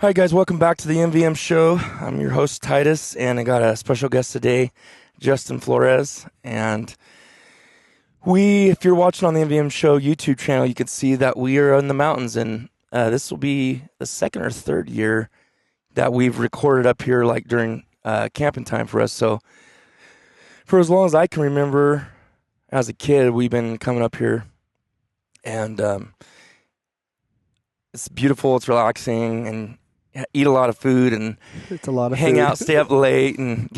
Hi, guys. Welcome back to the MVM Show. I'm your host, Titus, and I got a special guest today, Justin Flores. And if you're watching on the MVM Show YouTube channel, you can see that we are in the mountains. And this will be the second or third year that we've recorded up here, like during camping time for us. So for as long as I can remember as a kid, we've been coming up here. And it's beautiful, it's relaxing, and eat a lot of food and It's a lot of hang food. out, stay up late, and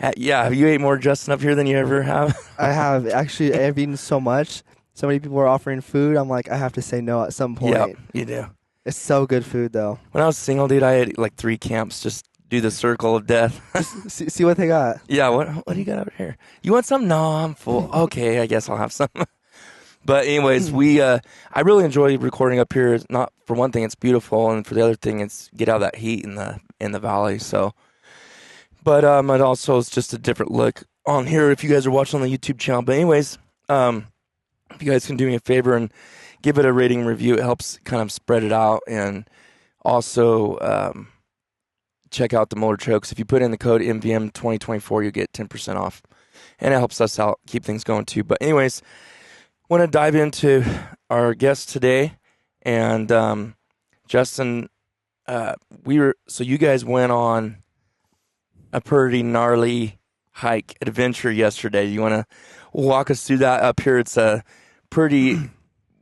have you ate more Justin up here than you ever have? I have actually. I've eaten so much. So many people are offering food. I'm like, I have to say no at some point. Yep, you do. It's so good food though. When I was single, dude, I had like 3 camps, just do the circle of death. See what they got. Yeah, what do you got over here? You want some? No, I'm full. Okay, I guess I'll have some. But anyways, I really enjoy recording up here. Not for one thing, it's beautiful, and for the other thing, it's get out of that heat in the valley. So, but it also is just a different look on here if you guys are watching on the YouTube channel. But anyways, if you guys can do me a favor and give it a rating and review, it helps kind of spread it out, and also check out the motor trail, because if you put in the code MVM 2024, you get 10% off, and it helps us out keep things going too. But anyways, want to dive into our guest today, and Justin. So you guys went on a pretty gnarly hike adventure yesterday. You want to walk us through that up here? It's a pretty,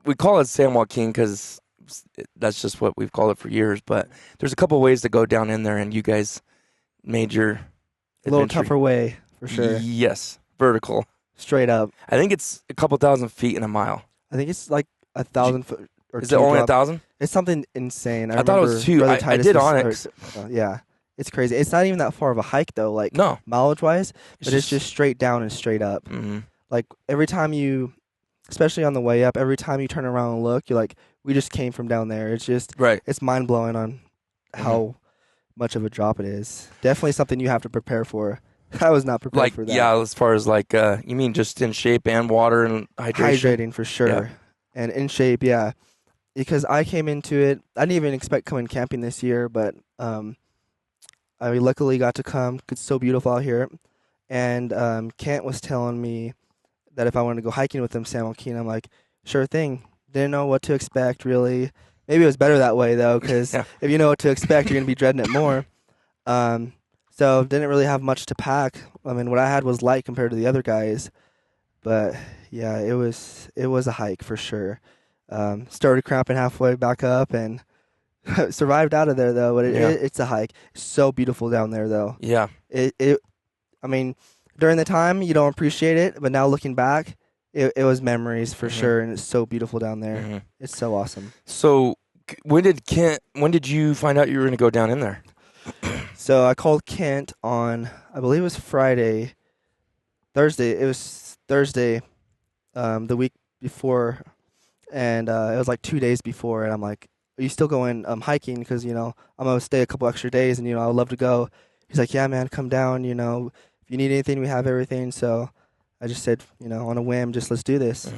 we call it San Joaquin because that's just what we've called it for years. But there's a couple ways to go down in there, and you guys made your A little adventure. tougher way for sure. Yes, vertical. Straight up. I think it's a couple thousand feet in a mile. I think it's like 1,000 foot or Is two it only drop. 1,000? It's something insane. I thought it was 2. Brother I Titus did was- Onyx. yeah, it's crazy. It's not even that far of a hike though, like No, mileage wise, but it's just straight down and straight up. hmm Like every time you, especially on the way up, every time you turn around and look, you're like, we just came from down there. It's just, right. it's mind blowing on how much of a drop it is. Definitely something you have to prepare for. I was not prepared Like for that. yeah, as far as like you mean just in shape and water and hydration. Hydrating for sure. Yeah. And in shape, yeah. Because I came into it, I didn't even expect coming camping this year, but I luckily got to come. It's so beautiful out here. And Kent was telling me that if I wanted to go hiking with him, San Joaquin, I'm like, sure thing. Didn't know what to expect, really. Maybe it was better that way, though, because Yeah. if you know what to expect, you're going to be dreading it more. So didn't really have much to pack. I mean, what I had was light compared to the other guys. But, yeah, it was a hike for sure. Started cramping halfway back up and survived out of there, though. But it's a hike. It's so beautiful down there, though. Yeah. I mean, during the time, you don't appreciate it. But now looking back, it was memories for sure. And it's so beautiful down there. hmm It's so awesome. So when did you find out you were going to go down in there? So I called Kent on, I believe it was Thursday. It was Thursday, the week before, and it was like 2 days before. And I'm like, "Are you still going hiking? Because I'm gonna stay a couple extra days, and I would love to go." He's like, "Yeah, man, come down. If you need anything, we have everything." So I just said, on a whim, just let's do this.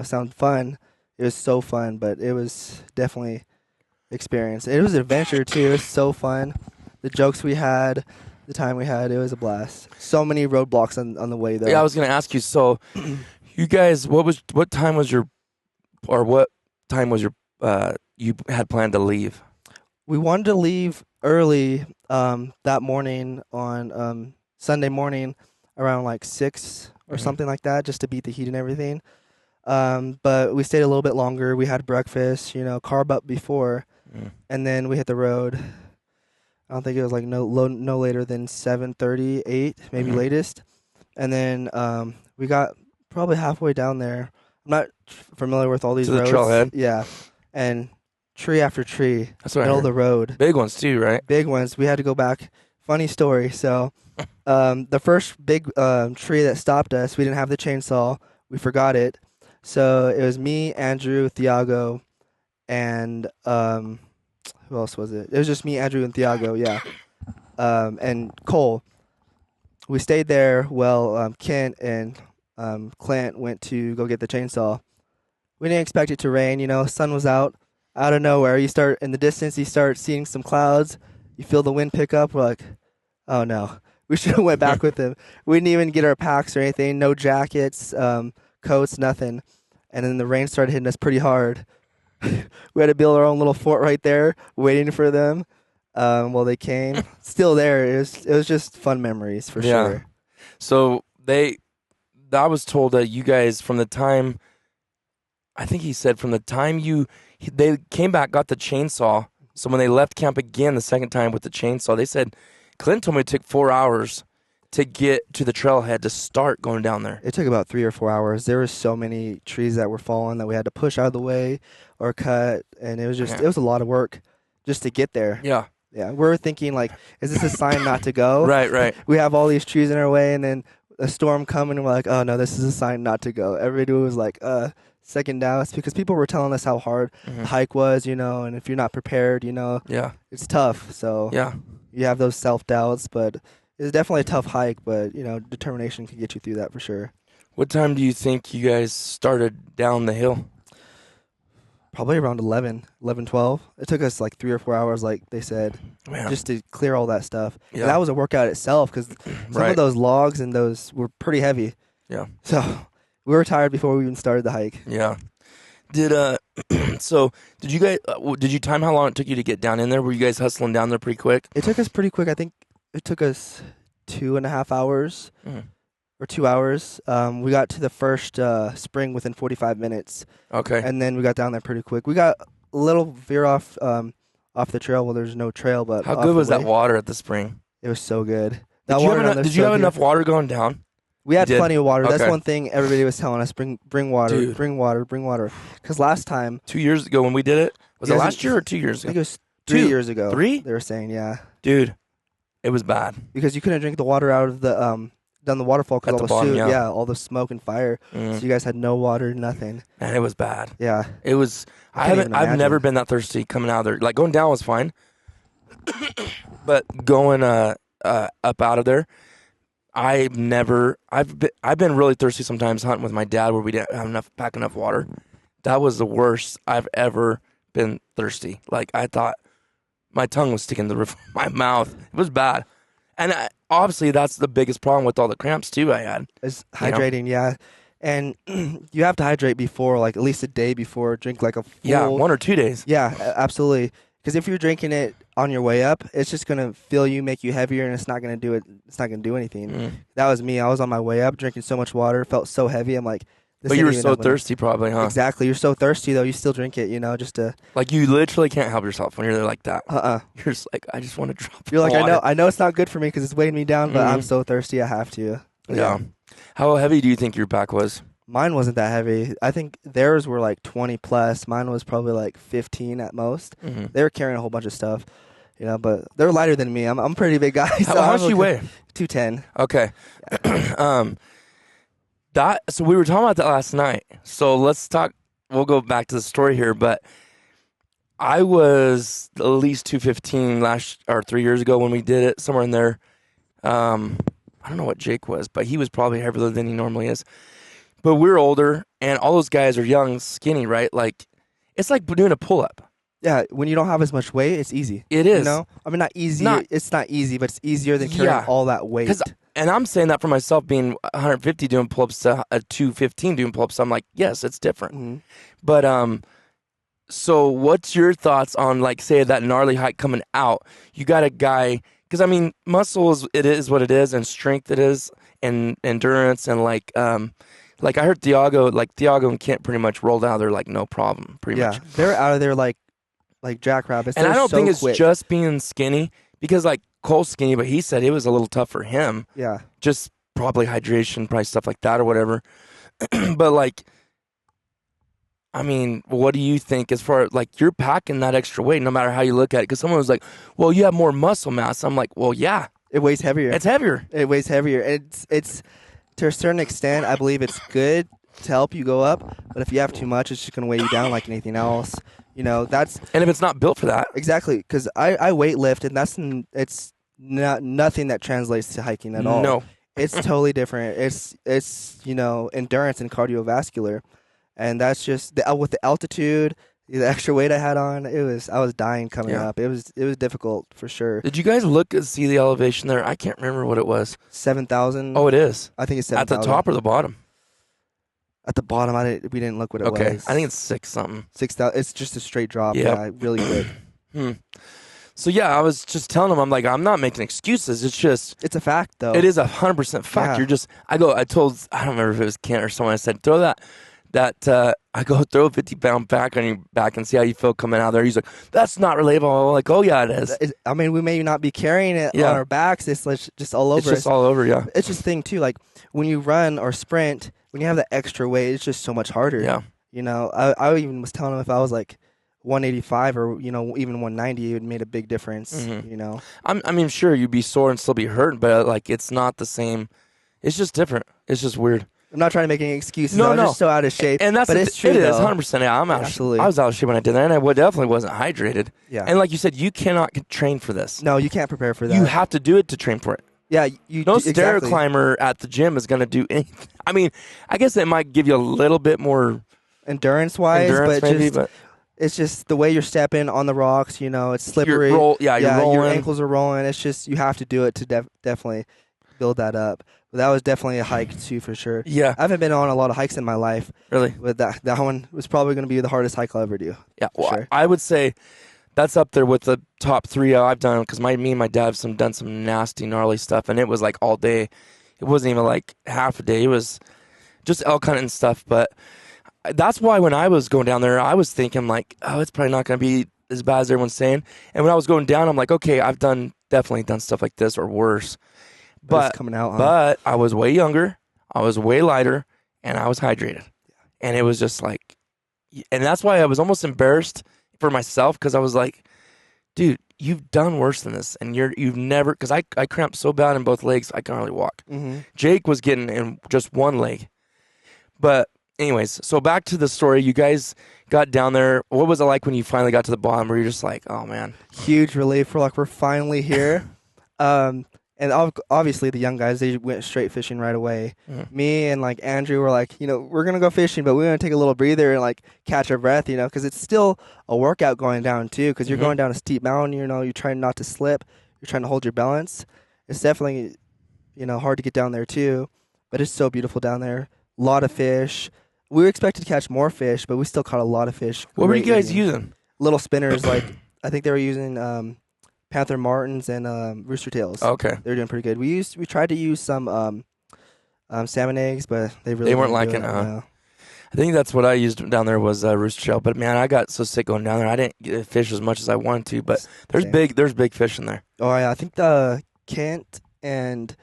Sound fun. It was so fun, but it was definitely experience. It was an adventure too. It was so fun. The jokes we had, the time we had, it was a blast. So many roadblocks on the way though. Yeah, I was going to ask you. So you guys, what time was your you had planned to leave? We wanted to leave early that morning on Sunday morning around like 6 or something like that, just to beat the heat and everything. But we stayed a little bit longer. We had breakfast, carb up before, and then we hit the road. I don't think it was like no later than 7:30, 8, maybe latest. And then we got probably halfway down there. I'm not familiar with all these To the roads. trailhead? Yeah, and tree after tree, That's what I middle of heard. the road. Big ones too, right? Big ones. We had to go back. Funny story. So the first big tree that stopped us, we didn't have the chainsaw. We forgot it. So it was me, Andrew, Thiago, and who else was it? It was just me, Andrew, and Thiago, yeah. And Cole. We stayed there while Kent and Clint went to go get the chainsaw. We didn't expect it to rain, sun was out. out of nowhere, you start in the distance. You start seeing some clouds. You feel the wind pick up. We're like, oh no, we should have went back with him. We didn't even get our packs or anything. No jackets, coats, nothing. And then the rain started hitting us pretty hard. We had to build our own little fort right there, waiting for them. Well, they came. Still there. It was just fun memories for sure. So I was told that you guys, from the time, I think he said from the time they came back, got the chainsaw. So when they left camp again the second time with the chainsaw, they said, Clint told me it took 4 hours to get to the trailhead to start going down there. It took about 3 or 4 hours. There were so many trees that were falling that we had to push out of the way or cut, and it was just it was a lot of work just to get there. Yeah. Yeah, we're thinking like, is this a sign not to go? Right. We have all these trees in our way, and then a storm coming, and we're like, oh no, this is a sign not to go. Everybody was like, second doubts, because people were telling us how hard the hike was, and if you're not prepared, it's tough. So you have those self-doubts, but it's definitely a tough hike, but determination can get you through that for sure. What time do you think you guys started down the hill? Probably around 11, 12. It took us like 3 or 4 hours, like they said, just to clear all that stuff. Yeah. And that was a workout itself, because some of those logs and those were pretty heavy. Yeah. So we were tired before we even started the hike. Yeah. Did you guys, did you time how long it took you to get down in there? Were you guys hustling down there pretty quick? It took us pretty quick. I think it took us 2.5 hours. Or 2 hours. We got to the first spring within 45 minutes. Okay. And then we got down there pretty quick. We got a little veer off the trail. Well, there's no trail, but how good was that water at the spring? It was so good. Did you have enough water going down? We had plenty of water. Okay. That's one thing everybody was telling us: bring water, dude. Bring water. Because last time, 2 years ago when we did it, was it last year or 2 years ago? I think it was 3 years ago. 3? They were saying, yeah. Dude, it was bad because you couldn't drink the water out of the down the waterfall because all the smoke and fire. So you guys had no water, nothing. Man, it was bad. Yeah, it was. I've never been that thirsty coming out of there. Like going down was fine, but going up out of there, I've been really thirsty sometimes hunting with my dad where we didn't have pack enough water. That was the worst I've ever been thirsty. Like I thought my tongue was sticking to the roof of my mouth. It was bad. And obviously, that's the biggest problem with all the cramps, too, I had. Is hydrating, yeah. And you have to hydrate before, like, at least a day before. Drink, like, a full... Yeah, 1 or 2 days. Yeah, absolutely. Because if you're drinking it on your way up, it's just going to fill you, make you heavier, and it's not going to do it. It's not going to do anything. That was me. I was on my way up, drinking so much water, felt so heavy. I'm like... But you were so thirsty probably, huh? Exactly. You're so thirsty, though. You still drink it, just to... Like, you literally can't help yourself when you're there like that. You're just like, I just want to drop You're like, water. I know it's not good for me because it's weighing me down, but I'm so thirsty, I have to. Yeah. How heavy do you think your pack was? Mine wasn't that heavy. I think theirs were like 20 plus. Mine was probably like 15 at most. They were carrying a whole bunch of stuff, but they're lighter than me. I'm a pretty big guy. So how much you weigh? 210. Okay. So we were talking about that last night. So let's talk. We'll go back to the story here, but I was at least 215 3 years ago when we did it, somewhere in there. I don't know what Jake was, but he was probably heavier than he normally is. But we're older, and all those guys are young, skinny, right? Like it's like doing a pull-up. Yeah, when you don't have as much weight, it's easy. It is. I mean, not easy. It's not easy, but it's easier than carrying all that weight. And I'm saying that for myself, being 150 doing pull-ups to 215 doing pull-ups. I'm like, yes, it's different. But so what's your thoughts on, like, say that gnarly hike coming out? You got a guy, because I mean, muscle it is what it is, and strength it is, and endurance, and like I heard Thiago and Kent pretty much rolled out of there like no problem, pretty much. Yeah, they're out of there like jackrabbits. And I don't think it's just being skinny, because like Cole's skinny, but he said it was a little tough for him. Yeah. Just probably hydration, probably stuff like that or whatever. But like, I mean, what do you think as far as like you're packing that extra weight no matter how you look at it? Because someone was like, well, you have more muscle mass. I'm like, well, yeah. It weighs heavier. It's heavier. It weighs heavier. It's to a certain extent, I believe it's good to help you go up. But if you have too much, it's just going to weigh you down like anything else. And if it's not built for that. Exactly. Because I weight lift, and it's nothing that translates to hiking at all. No. It's totally different. It's endurance and cardiovascular. And that's just with the altitude The extra weight I had on, I was dying coming Yeah. up. It was difficult for sure. Did you guys look and see the elevation there? I can't remember what it was. 7,000. Oh, it is. I think it's At the 7,000. top or the bottom? At the bottom, we didn't look what it Okay. was. I think it's 6 something. 6,000. It's just a straight drop. Yep. Yeah, really quick. So yeah, I was just telling him, I'm like, I'm not making excuses. It's just, It's a fact, though. it is 100% fact. Yeah. You're just, I don't remember if it was Kent or someone. I said, throw I go throw a 50-pound pack on your back and see how you feel coming out there. He's like, that's not relatable. I'm like, oh yeah, it is. I mean, we may not be carrying it Yeah. on our backs. It's like just all over It's just us. all over, yeah. It's just thing too. Like when you run or sprint, when you have that extra weight, it's just so much harder. Yeah. You know, I even was telling him if I was like 185 or even 190, it made a big difference. Mhm. You know, I mean, sure, you'd be sore and still be hurt, but like, it's not the same. It's just different. It's just weird. I'm not trying to make any excuses. No, I was no. just so out of shape. And that's but it's true. It is though. 100%. Yeah, I'm out. Absolutely. I was out of shape when I did that, and I definitely wasn't hydrated. Yeah. And like you said, you cannot train for this. No, you can't prepare for that. You have to do it to train for it. Yeah, you No do, stair exactly. climber at the gym is going to do anything. I mean, I guess it might give you a little bit more endurance wise, endurance, but maybe, just but it's just the way you're stepping on the rocks. You know, it's slippery. you're Your rolling. ankles are rolling. It's just you have to do it to definitely build that up. But that was definitely a hike too, for sure. Yeah, I haven't been on a lot of hikes in my life, really. but that one was probably going to be the hardest hike I'll ever do. Yeah, well, Sure. I would say that's up there with the top 3 I've done because me and my dad have done some nasty, gnarly stuff, and it was like all day. It wasn't even like half a day. It was just elk hunting and stuff. But that's why when I was going down there, I was thinking like, oh, it's probably not going to be as bad as everyone's saying. And when I was going down, I'm like, okay, I've definitely done stuff like this or worse. But it's coming out, huh? But I was way younger, I was way lighter, and I was hydrated. And it was just like, and that's why I was almost embarrassed for myself because I was like, dude, you've done worse than this, and you've never, because I cramped so bad in both legs I can't really walk. Mm-hmm. Jake was getting in just one leg. But anyways, so back to the story. You guys got down there. What was it like when you finally got to the bottom where you're just like, oh man? Huge relief. We're finally here. And obviously the young guys, they went straight fishing right away. Mm. Me and like Andrew were like, we're going to go fishing, but we're going to take a little breather and like catch our breath, because it's still a workout going down too, because you're going down a steep mountain, you're trying not to slip. You're trying to hold your balance. It's definitely, hard to get down there too, but it's so beautiful down there. A lot of fish. We were expected to catch more fish, but we still caught a lot of fish. What were you Great guys eating. using? Little spinners, like I think they were using Panther Martins and Rooster Tails. Okay. They were doing pretty good. We tried to use some salmon eggs, but they weren't didn't liking do it, huh? No. I think that's what I used down there was rooster tail. But man, I got so sick going down there. I didn't get fish as much as I wanted to. But there's Same. big fish in there. Oh yeah, I think the Kent and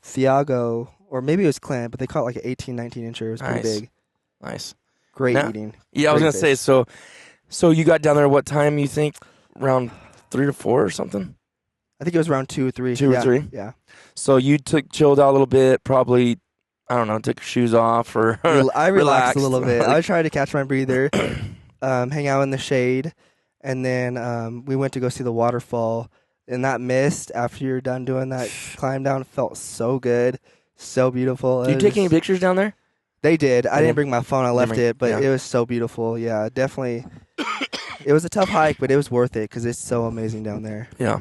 Thiago, or maybe it was Clint, but they caught like an 18, 19 incher. It was pretty Nice. big. Nice. Great Now- eating. Yeah, I was Great gonna say. fish. So you got down there. What time you think? Around 3 to 4 or something. I think it was around 2 or 3. 2 or Yeah, 3? Yeah. So you chilled out a little bit. Probably, I don't know, took your shoes off or I relaxed a little bit. Like- I tried to catch my breather, hang out in the shade, and then we went to go see the waterfall. And that mist after you're done doing that climb down felt so good, so beautiful. Did you take any pictures down there? They did. I They didn't did? bring my phone. I left it, but yeah. it was so beautiful. Yeah, definitely. It was a tough hike, but it was worth it because it's so amazing down there. Yeah.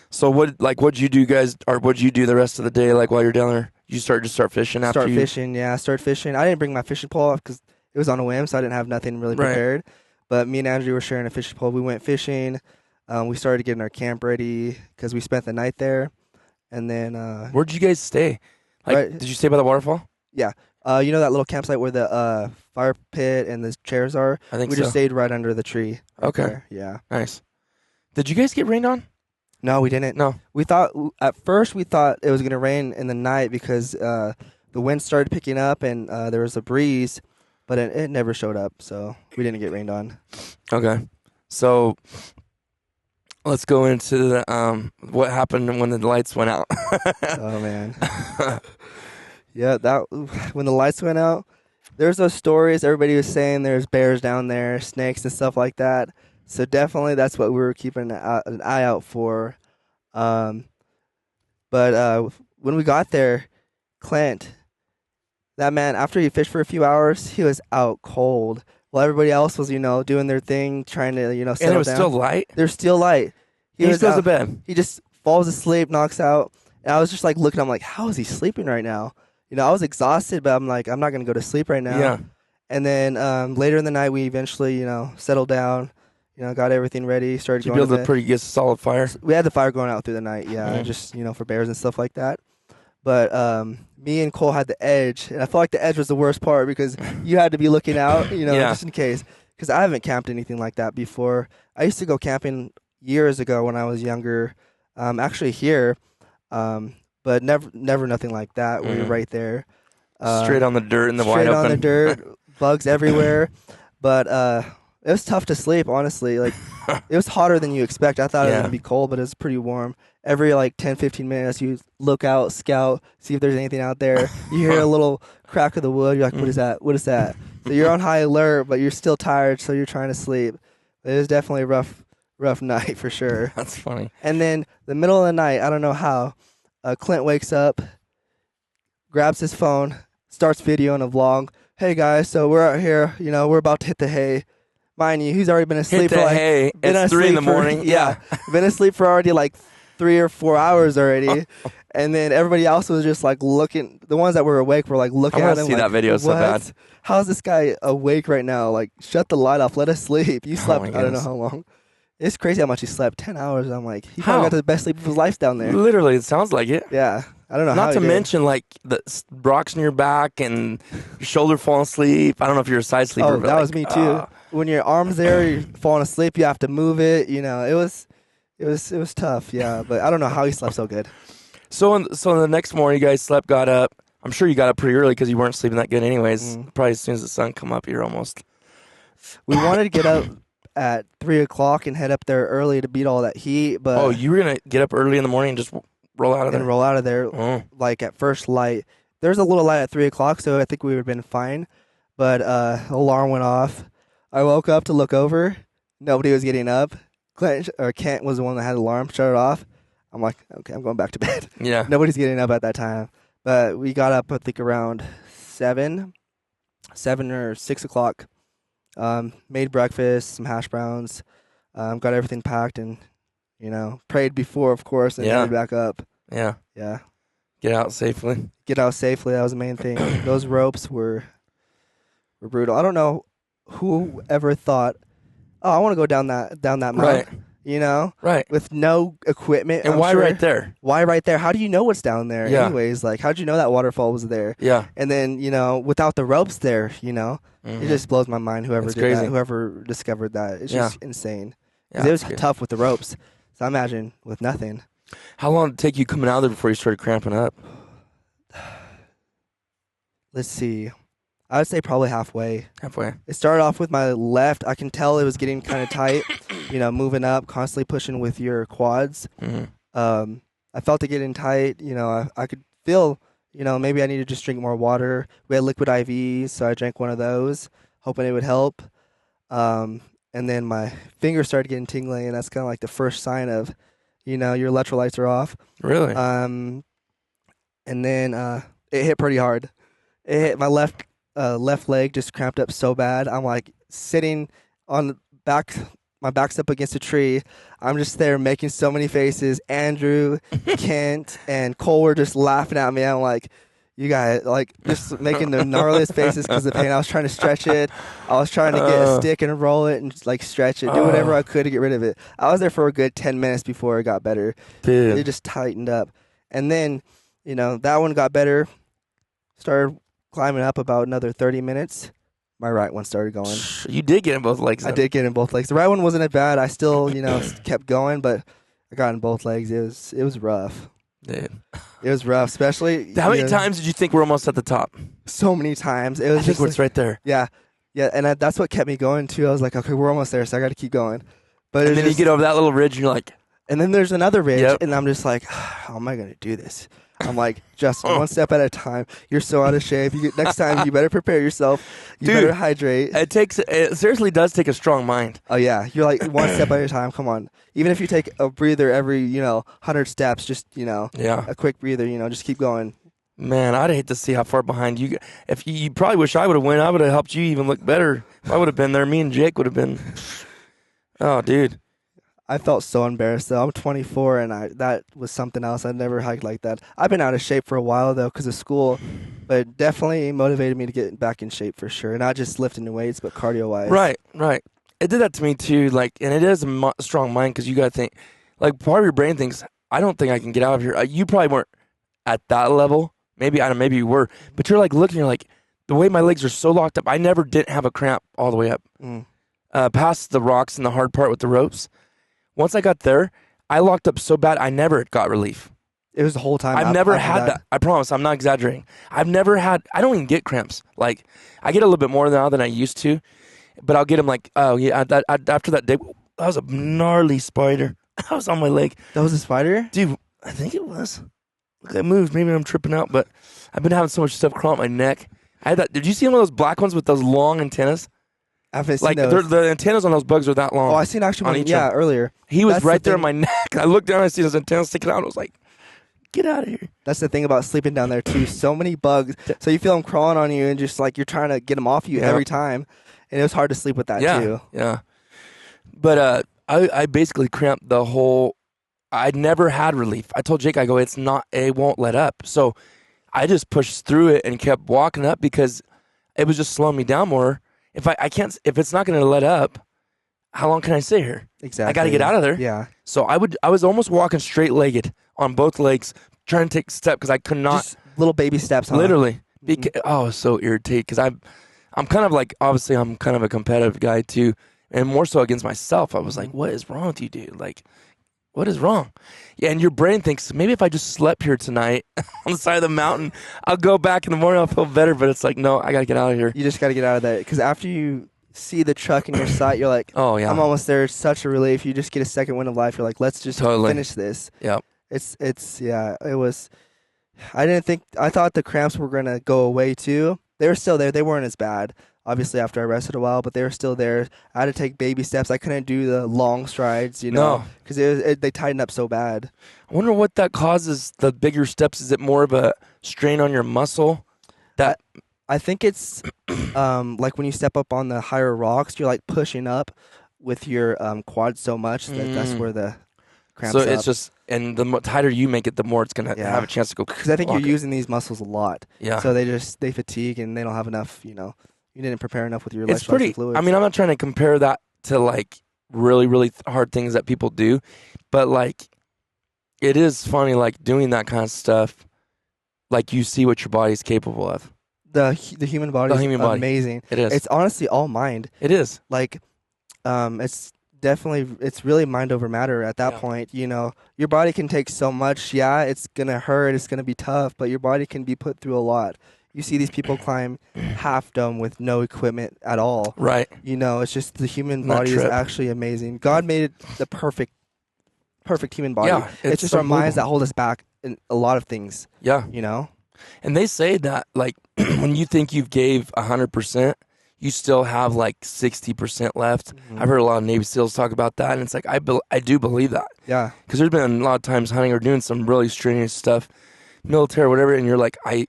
So what'd you do, guys? Or what'd you do the rest of the day? Like while you're down there, you start fishing after Start you. fishing, yeah. Start fishing. I didn't bring my fishing pole because it was on a whim, so I didn't have nothing really Right. prepared. But me and Andrew were sharing a fishing pole. We went fishing. We started getting our camp ready because we spent the night there, and then Where'd you guys stay? Like, Right. did you stay by the waterfall? you know that little campsite where the fire pit and the chairs are. I think We so. just stayed right under the tree. right Okay. there. Yeah. Nice. Did you guys get rained on? No, we didn't. No. We thought at first it was gonna rain in the night because the wind started picking up and there was a breeze, but it never showed up, so we didn't get rained on. Okay. So let's go into the what happened when the lights went out. Oh man. Yeah, when the lights went out, there's those stories everybody was saying there's bears down there, snakes and stuff like that. So definitely that's what we were keeping an eye out for. But when we got there, Clint, that man, after he fished for a few hours, he was out cold. while everybody else was, doing their thing, trying to, settle And it was down. still light? There's still light. He just goes to bed. He just falls asleep, knocks out. And I was just like looking, I'm like, how is he sleeping right now? I was exhausted, but I'm like, I'm not going to go to sleep right now. Yeah. And then later in the night, we eventually, settled down, got everything ready, started Did you going build to a pretty good solid fire? We had the fire going out through the night, yeah, just, for bears and stuff like that. But me and Cole had the edge, and I felt like the edge was the worst part because you had to be looking out, just in case. Because I haven't camped anything like that before. I used to go camping years ago when I was younger, actually here, but never nothing like that. We were right there. Straight on the dirt in the wide open. Straight on the dirt, bugs everywhere. But it was tough to sleep, honestly. Like, it was hotter than you expect. I thought it was going to be cold, but it was pretty warm. Every, 10, 15 minutes, you look out, scout, see if there's anything out there. You hear a little crack of the wood. You're like, what is that? What is that? So you're on high alert, but you're still tired, so you're trying to sleep. It was definitely a rough night for sure. That's funny. And then the middle of the night, I don't know how, Clint wakes up, grabs his phone, starts videoing a vlog. Hey, guys, so we're out here. We're about to hit the hay. Mind you, he's already been asleep Hit the hay. It's 3 in the morning. Yeah. Been asleep for already 3 or 4 hours already. And then everybody else was just looking. The ones that were awake were looking at him. I want to see that video so bad. How's this guy awake right now? Shut the light off. Let us sleep. You slept, I don't know how long. It's crazy how much he slept. 10 hours. I'm like, he probably got the best sleep of his life down there. Literally, it sounds like it. Yeah. I don't know how Not to mention, the rocks in your back and your shoulder falling asleep. I don't know if you're a side sleeper. Oh, that was me too. When your arm's there, you're falling asleep. You have to move it. It was tough. Yeah, but I don't know how he slept so good. So the next morning, you guys slept, got up. I'm sure you got up pretty early because you weren't sleeping that good, anyways. Probably as soon as the sun come up, you're almost. We wanted to get up at 3:00 and head up there early to beat all that heat, but you were gonna get up early in the morning and just roll out of there. And roll out of there at first light. There's a little light at 3:00, so I think we would have been fine. But alarm went off. I woke up to look over. Nobody was getting up. Kent was the one that had the alarm. Shut it off. I'm like, okay, I'm going back to bed. Yeah. Nobody's getting up at that time. But we got up, I think, around 7 or 6 o'clock. Made breakfast, some hash browns. Got everything packed and, prayed before, of course, and headed back up. Yeah. Yeah. Get out safely. That was the main thing. Those ropes were brutal. I don't know who ever thought, I want to go down that mountain. Right. Right. With no equipment. And why right there? Why right there? How do you know what's down there? Yeah. Anyways, how'd you know that waterfall was there? Yeah. And then, without the ropes there, it just blows my mind. Whoever did that, whoever discovered that, it's just insane. Because it was tough with the ropes. So I imagine with nothing. How long did it take you coming out of there before you started cramping up? Let's see. I would say probably halfway. Halfway. It started off with my left. I can tell it was getting kind of tight, moving up, constantly pushing with your quads. I felt it getting tight. I could feel, maybe I need to just drink more water. We had liquid IVs, so I drank one of those, hoping it would help. And then my fingers started getting tingling, and that's kind of like the first sign of, your electrolytes are off. Really? And then it hit pretty hard. It hit my left leg, just cramped up so bad. I'm sitting on my back's up against a tree. I'm just there making so many faces. Andrew, Kent, and Cole were just laughing at me. I'm like, you guys, just making the gnarliest faces because of pain. I was trying to stretch it. I was trying to get a stick and roll it and just stretch it, do whatever I could to get rid of it. I was there for a good 10 minutes before it got better. Dude. It just tightened up. And then, that one got better. Started climbing up about another 30 minutes. My right one started going. You did get in both legs, though. I did get in both legs. The right one wasn't as bad. I still, kept going, but I got in both legs. It was rough. Dude. It was rough, especially. How many times did you think we're almost at the top? So many times. It was I think just it's right there. Yeah. Yeah, and that's what kept me going, too. I was like, okay, we're almost there, so I got to keep going. But and then you get over that little ridge, and you're like. And then there's another ridge, and I'm just like, how am I going to do this? I'm like, Justin, one step at a time. You're so out of shape. Next time, you better prepare yourself. You better hydrate. It seriously does take a strong mind. Oh, yeah. You're like one step at a time. Come on. Even if you take a breather every, 100 steps, just, a quick breather, just keep going. Man, I'd hate to see how far behind you. If you probably wish I would have won, I would have helped you even look better. If I would have been there, me and Jake would have been. Oh, dude. I felt so embarrassed though. I'm 24 and that was something else. I'd never hiked like that. I've been out of shape for a while though because of school, but it definitely motivated me to get back in shape for sure. Not just lifting weights, but cardio wise. Right. It did that to me too. Like, and it is a strong mind because you got to think, like, part of your brain thinks, I don't think I can get out of here. You probably weren't at that level. Maybe, I don't know, maybe you were, but you're like looking, you're like, the way my legs are so locked up, I never didn't have a cramp all the way up. Past the rocks and the hard part with the ropes. Once I got there, I locked up so bad, I never got relief. It was the whole time. I've never had that. I promise, I'm not exaggerating. I don't even get cramps. Like, I get a little bit more now than I used to, but I'll get them like, oh yeah, after that day, that was a gnarly spider. I was on my leg. That was a spider? Dude, I think it was. Look, I moved. Maybe I'm tripping out, but I've been having so much stuff crawl up my neck. I had that. Did you see one of those black ones with those long antennas? I haven't seen Like, those. the antennas on those bugs are that long. Oh, I seen actually on one, each yeah, one. earlier. He was That's right the there on thing. my neck. I looked down, I see his antennas sticking out. I was like, get out of here. That's the thing about sleeping down there too. So many bugs. So you feel them crawling on you and just like you're trying to get them off you every time. And it was hard to sleep with that too. Yeah. But I basically cramped the whole. I'd never had relief. I told Jake, I go, it won't let up. So I just pushed through it and kept walking up because it was just slowing me down more. If it's not going to let up, how long can I sit here? Exactly. I got to get out of there. Yeah. So I was almost walking straight legged on both legs, trying to take a step because I could not. Just little baby steps. Huh? Literally. I was so irritated because I'm kind of like, obviously I'm kind of a competitive guy too, and more so against myself. I was like, what is wrong with you, dude? Like, what is wrong? Yeah, and your brain thinks, maybe if I just slept here tonight on the side of the mountain, I'll go back in the morning, I'll feel better. But it's like, no, I got to get out of here. You just got to get out of that. Because after you see the truck in your sight, you're like, oh, yeah. I'm almost there. It's such a relief. You just get a second wind of life. You're like, let's just finish this. Yep. It was, I thought the cramps were going to go away too. They were still there. They weren't as bad, obviously, after I rested a while, but they were still there. I had to take baby steps. I couldn't do the long strides, because they tightened up so bad. I wonder what that causes, the bigger steps. Is it more of a strain on your muscle? I think it's like when you step up on the higher rocks, you're like pushing up with your quads so much that's where the cramps So it's just, and the tighter you make it, the more it's going to have a chance to go. Because I think you're using these muscles a lot. Yeah. So they fatigue and they don't have enough, you didn't prepare enough with your It's pretty, fluids. I mean, I'm not trying to compare that to like really, really hard things that people do, but like it is funny, like doing that kind of stuff, like you see what your body's capable of. The human body is amazing. It is. It's honestly all mind. It is. Like, it's really mind over matter at that point. Your body can take so much. Yeah, it's gonna hurt. It's gonna be tough, but your body can be put through a lot. You see these people climb Half Dome with no equipment at all. Right. It's just the human body is actually amazing. God made it the perfect human body. Yeah, it's just our minds that hold us back in a lot of things. Yeah. And they say that like when you think you've gave 100%, you still have like 60% left. I've heard a lot of Navy SEALs talk about that, and it's like I do believe that. Yeah. Because there's been a lot of times hunting or doing some really strenuous stuff, military or whatever, and you're like, I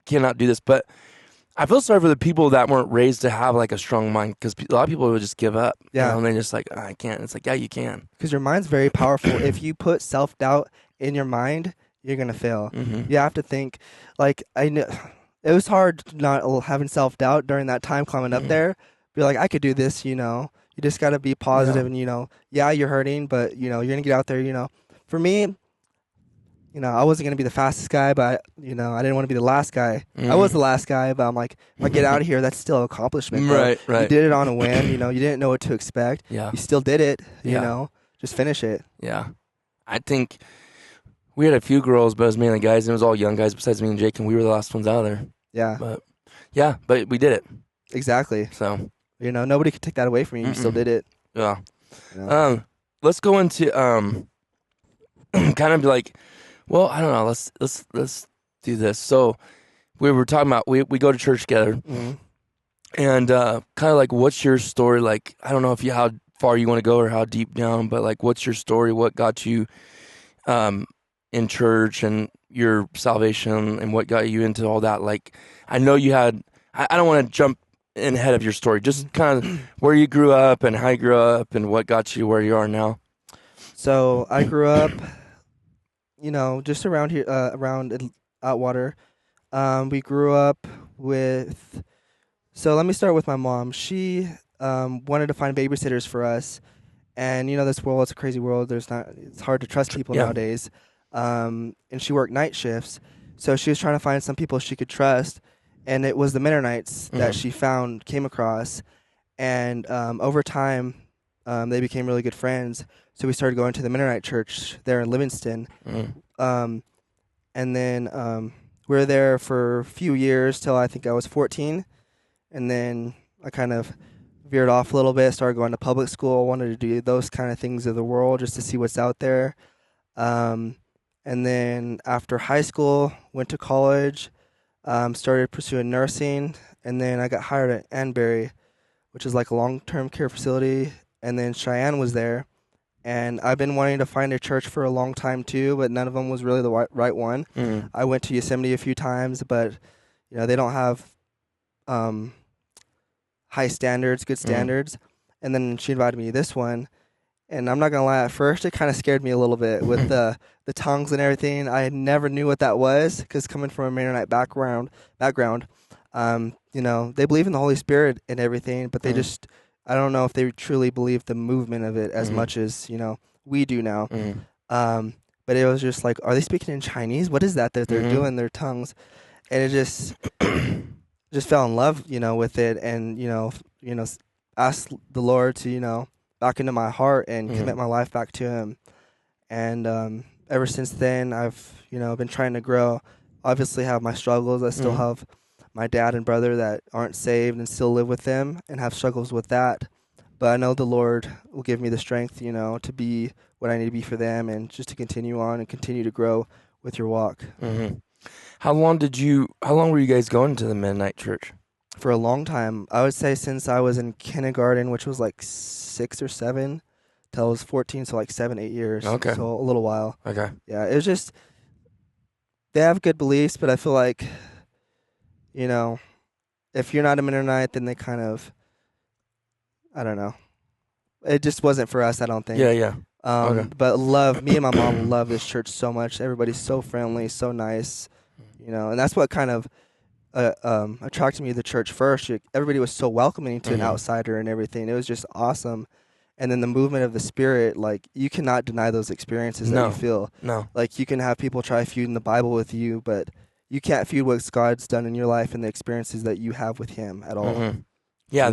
cannot do this. But I feel sorry for the people that weren't raised to have like a strong mind, because a lot of people would just give up. Yeah. And they're just like, I can't. It's like, yeah, you can. Because your mind's very powerful. If you put self-doubt in your mind, you're going to fail. Mm-hmm. You have to think, like, I know it was hard not having self-doubt during that time climbing up there. Be like, I could do this, You just got to be positive and, you're hurting, but, you're going to get out there, For me, I wasn't going to be the fastest guy, but, I didn't want to be the last guy. Mm-hmm. I was the last guy, but I'm like, if I get out of here, that's still an accomplishment. Right. You did it on a whim, you didn't know what to expect. Yeah. You still did it, just finish it. Yeah. I think we had a few girls, but it was mainly guys, and it was all young guys besides me and Jake, and we were the last ones out of there. Yeah. But we did it. Exactly. So, nobody could take that away from you. You still did it. Yeah. Let's go into kind of like, well, I don't know. Let's do this. So, we were talking about we go to church together, and kind of like, what's your story? Like, I don't know how far you want to go or how deep down, but like, what's your story? What got you in church, and your salvation and what got you into all that? Like, I know you had. I don't want to jump in ahead of your story. Just kind of where you grew up and how you grew up and what got you where you are now. So I grew up, just around here, around Atwater. We grew up with. So let me start with my mom. She wanted to find babysitters for us, and this world, it's a crazy world. It's hard to trust people nowadays. And she worked night shifts, so she was trying to find some people she could trust, and it was the Mennonites that she came across, and over time, they became really good friends. So we started going to the Mennonite church there in Livingston, and then we were there for a few years till I think I was 14, and then I kind of veered off a little bit, started going to public school, wanted to do those kind of things of the world just to see what's out there. And then after high school, went to college, started pursuing nursing, and then I got hired at Anbury, which is like a long-term care facility, and then Cheyenne was there. And I've been wanting to find a church for a long time too, but none of them was really the right one. I went to Yosemite a few times, but they don't have high standards, good standards. And then she invited me to this one, and I'm not gonna lie, at first it kind of scared me a little bit with the tongues and everything. I never knew what that was, because coming from a Mennonite background, they believe in the Holy Spirit and everything, but they just, I don't know if they truly believe the movement of it as much as we do now. But it was just like, are they speaking in Chinese? What is that they're doing, their tongues? And it just fell in love, with it, and asked the Lord to back into my heart and commit my life back to Him. And ever since then, I've been trying to grow. Obviously, have my struggles. I still have my dad and brother that aren't saved and still live with them and have struggles with that. But I know the Lord will give me the strength, to be what I need to be for them, and just to continue on and continue to grow with your walk. How long were you guys going to the Mennonite church? For a long time. I would say since I was in kindergarten, which was like 6 or 7, till I was 14, so like 7, 8 years. Okay. So a little while. Okay. Yeah, it was just, they have good beliefs, but I feel like, if you're not a Mennonite, then they kind of, I don't know. It just wasn't for us, I don't think. Yeah. Okay. But me and my mom love this church so much. Everybody's so friendly, so nice, and that's what kind of attracted me to the church first. Everybody was so welcoming to an outsider and everything. It was just awesome. And then the movement of the Spirit, like, you cannot deny those experiences that you feel. No. Like, you can have people try feuding the Bible with you, but you can't feud what God's done in your life and the experiences that you have with Him at all. Yeah,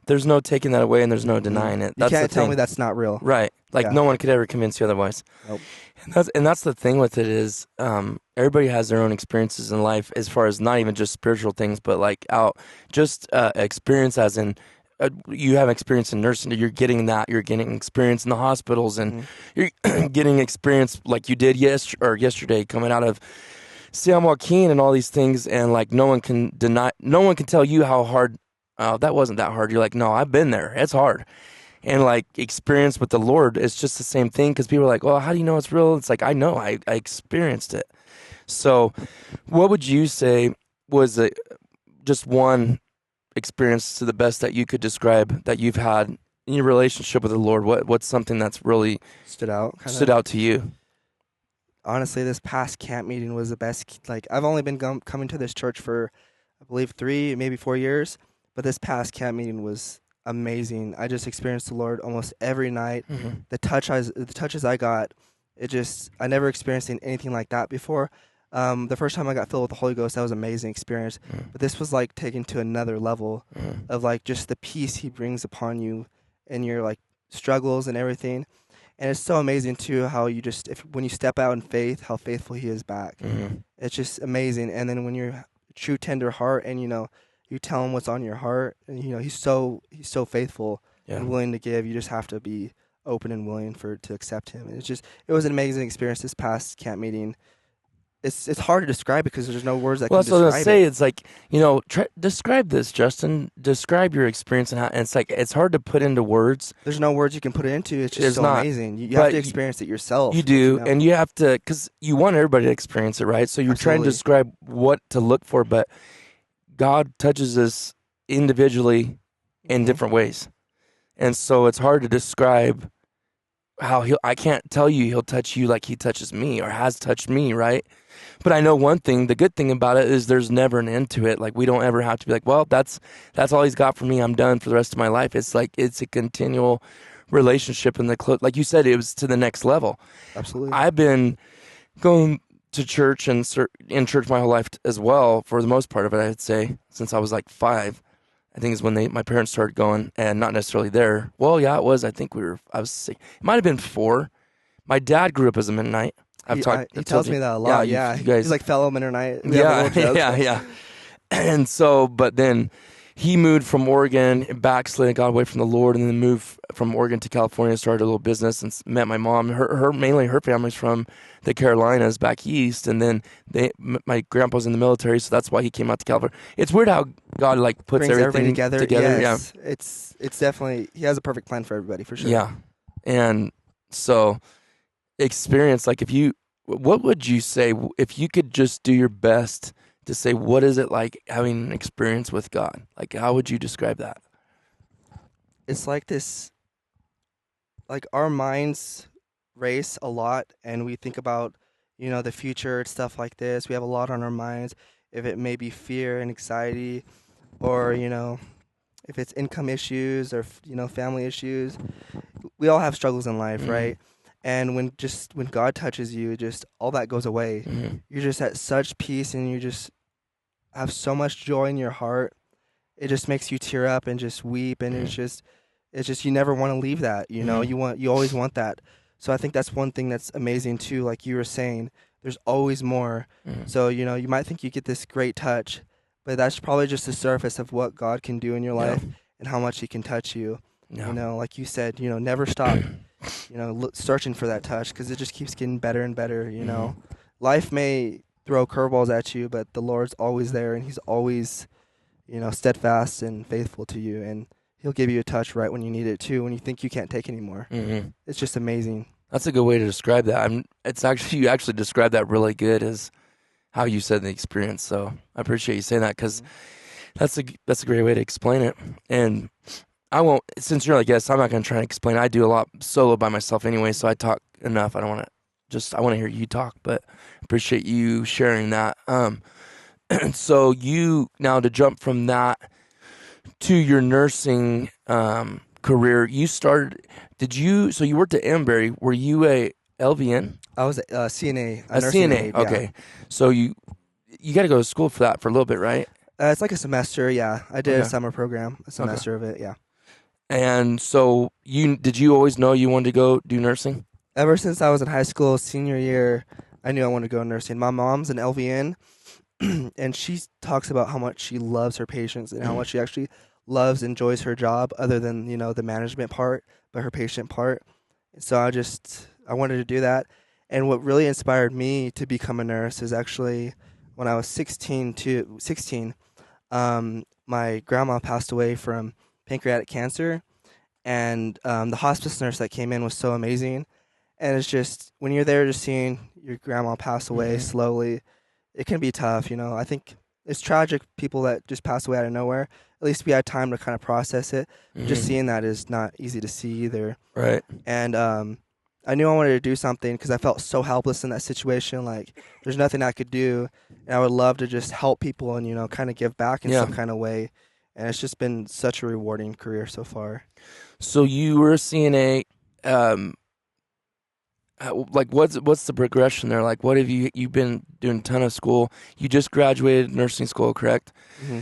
there's no taking that away, and there's no denying it. You can't tell me that's not real. Right. Like, no one could ever convince you otherwise. Nope. And that's the thing with it is, everybody has their own experiences in life, as far as not even just spiritual things, but like experience, as in you have experience in nursing. You're getting experience in the hospitals, and you're getting experience like you did yesterday coming out of San Joaquin and all these things, and like no one can tell you how hard. That wasn't that hard. You're like, no, I've been there. It's hard. And like experience with the Lord, it's just the same thing, because people are like, well, how do you know it's real? It's like, I know, I experienced it. So what would you say was just one experience, to the best that you could describe, that you've had in your relationship with the Lord? What's something that's really stood out to you? Honestly, this past camp meeting was the best. Like, I've only been coming to this church for, I believe, 3, maybe 4 years. But this past camp meeting was amazing. I just experienced the Lord almost every night. The touches I got, I never experienced anything like that before. The first time I got filled with the Holy Ghost, that was an amazing experience. But this was like taken to another level of like just the peace He brings upon you and your like struggles and everything. And it's so amazing too how you just, when you step out in faith, how faithful He is back. It's just amazing. And then when you're a true tender heart, and you tell Him what's on your heart, and He's so faithful and willing to give. You just have to be open and willing to accept Him. And it was an amazing experience this past camp meeting. it's hard to describe because there's no words that Well, can that's what I was gonna describe say. it. It's like, describe this, Justin. Describe your experience and how. And it's like it's hard to put into words. There's no words you can put it into. It's just There's so not. amazing. You But have to experience it yourself. You like, do, and you have to, because you want everybody to experience it, right? So you're trying to Absolutely. describe what to look for, but God touches us individually in Mhm. different ways, and so it's hard to describe how I can't tell you he'll touch you like he touches me or has touched me, right? But I know one thing, the good thing about it is there's never an end to it. Like we don't ever have to be like, well, that's all he's got for me. I'm done for the rest of my life. It's like it's a continual relationship, and like you said, it was to the next level. Absolutely. I've been going to church and in church my whole life as well, for the most part of it, I'd say, since I was like 5. I think is when my parents started going, and not necessarily there. Well, yeah, it was. I think I was sick. It might have been 4. My dad grew up as a Mennonite. He tells me that a lot. Yeah, you guys, he's like fellow Mennonite. We yeah, have a little joke. yeah. And so, but then he moved from Oregon, backslid, got away from the Lord, and then moved from Oregon to California, started a little business, and met my mom. Mainly her family's from the Carolinas back east, and then my grandpa's in the military, so that's why he came out to California. It's weird how God like puts Brings everything everybody together. Yes. Yeah, It's definitely, he has a perfect plan for everybody for sure. yeah, and so experience, like what would you say if you could just do your best to say, what is it like having an experience with God? Like, how would you describe that? It's like this, like our minds race a lot and we think about, the future and stuff like this. We have a lot on our minds. If it may be fear and anxiety or, if it's income issues or, family issues, we all have struggles in life, right? And when God touches you, just all that goes away. You're just at such peace and you just have so much joy in your heart. It just makes you tear up and just weep, and it's just you never want to leave that. You always want that. So I think that's one thing that's amazing too. Like you were saying, there's always more. So you might think you get this great touch, but that's probably just the surface of what God can do in your life and how much He can touch you. Like you said, never stop. Searching for that touch because it just keeps getting better and better. Life may throw curveballs at you, but the Lord's always there, and He's always, steadfast and faithful to you, and He'll give you a touch right when you need it too, when you think you can't take anymore. It's just amazing. That's a good way to describe that. You actually described that really good, as how you said the experience. So I appreciate you saying that, because that's a great way to explain it. And I won't, since you're a guest, I'm not going to try and explain. I do a lot solo by myself anyway, so I talk enough. I want to hear you talk, but appreciate you sharing that. So now to jump from that to your nursing career, you worked at Embury. Were you a LVN? I was a CNA. A nursing CNA, aide, yeah. okay. So you got to go to school for that for a little bit, right? It's like a semester, yeah. I did a summer program, a semester of it, yeah. And so did you always know you wanted to go do nursing? Ever since I was in high school, senior year, I knew I wanted to go nursing. My mom's an LVN, and she talks about how much she loves her patients and how much she actually enjoys her job, other than, the management part, but her patient part. So I wanted to do that. And what really inspired me to become a nurse is actually when I was 16, my grandma passed away from pancreatic cancer, and the hospice nurse that came in was so amazing. And it's just, when you're there just seeing your grandma pass away slowly, it can be tough, I think it's tragic, people that just pass away out of nowhere. At least we had time to kind of process it. Just seeing that is not easy to see either. Right. And I knew I wanted to do something because I felt so helpless in that situation. Like, there's nothing I could do. And I would love to just help people and, kind of give back in some kind of way. And it's just been such a rewarding career so far. So you were a CNA. Like, what's the progression there? Like, what have you've been doing a ton of school? You just graduated nursing school, correct?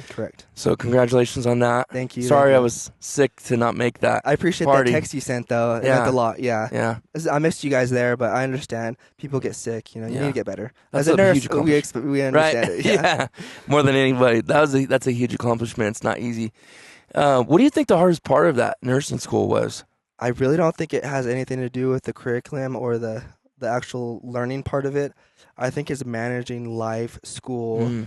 Correct. So congratulations on that. Thank you. Sorry I was sick to not make that. I appreciate party. that text you sent, though. It meant a lot, yeah. I missed you guys there, but I understand people get sick. You need to get better. That's As a nurse, huge we understand it. Yeah, more than anybody. That's a huge accomplishment. It's not easy. What do you think the hardest part of that nursing school was? I really don't think it has anything to do with the curriculum or the the actual learning part of it. I think is managing life, school,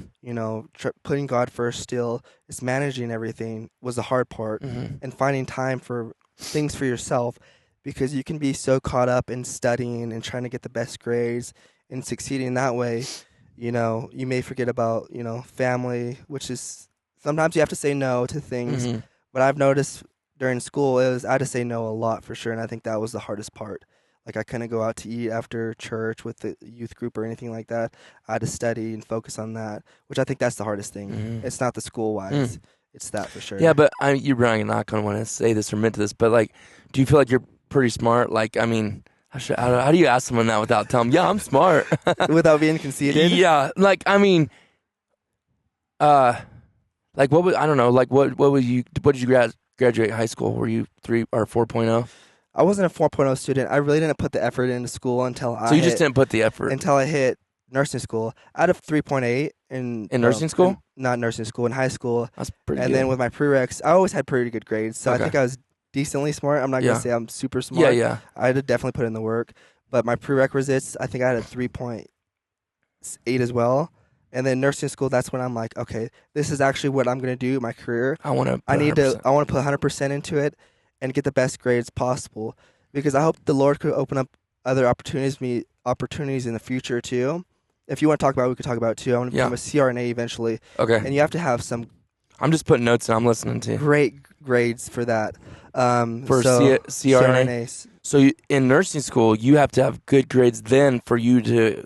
putting God first still. It's managing everything was the hard part, and finding time for things for yourself, because you can be so caught up in studying and trying to get the best grades and succeeding that way. You may forget about, family, which is sometimes you have to say no to things. But I've noticed during school, I had to say no a lot for sure, and I think that was the hardest part. Like, I couldn't go out to eat after church with the youth group or anything like that. I had to study and focus on that, which I think that's the hardest thing. It's not the school-wise. It's that for sure. Yeah, but you're probably not going to want to say this or admit to this, but, like, do you feel like you're pretty smart? Like, I mean, how do you ask someone that without telling them, yeah, I'm smart? Without being conceited? Yeah, like, I mean, like, I don't know, like, what did you graduate high school? Were you 3 or 4.0? I wasn't a 4.0 student. I really didn't put the effort into school until just didn't put the effort? Until I hit nursing school. Out of 3.8 in nursing school? Not nursing school, in high school. That's pretty good. And then with my prereqs, I always had pretty good grades. So I think I was decently smart. I'm not going to say I'm super smart. Yeah. I had to definitely put in the work. But my prerequisites, I think I had a 3.8 as well. And then nursing school, that's when I'm like, okay, this is actually what I'm going to do in my career. I want to put 100% into it and get the best grades possible, because I hope the Lord could open up other opportunities in the future too. If you want to talk about it, we could talk about it too. I want to become a CRNA eventually. Okay. And you have to have some... I'm just putting notes and I'm listening to you. Great grades for that. CRNA? So in nursing school, you have to have good grades then for you to...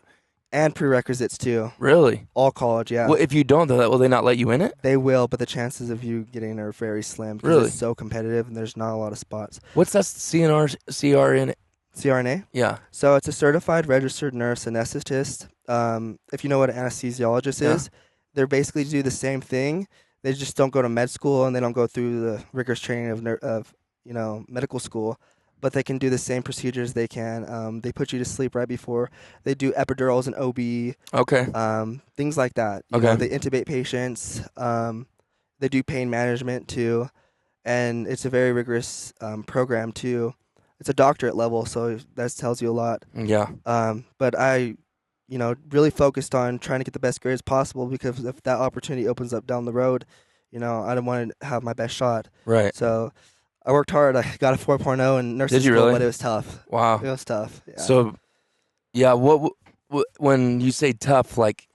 And prerequisites too. Really? All college, yeah. Well, if you don't, will they not let you in it? They will, but the chances of you getting are very slim. Really? It's so competitive and there's not a lot of spots. What's that CRNA? CRNA? Yeah. So it's a certified registered nurse anesthetist. If you know what an anesthesiologist is, they're basically do the same thing. They just don't go to med school and they don't go through the rigorous training of medical school. But they can do the same procedures they can. They put you to sleep right before. They do epidurals and OB. Okay. Things like that. You know, they intubate patients. They do pain management too. And it's a very rigorous program too. It's a doctorate level, so that tells you a lot. Yeah. But I, really focused on trying to get the best grades possible, because if that opportunity opens up down the road, I don't want to have my best shot. Right. So I worked hard. I got a 4.0 in nursing Did you school, really? but it was tough. Wow. It was tough. Yeah. So, yeah, what when you say tough, like,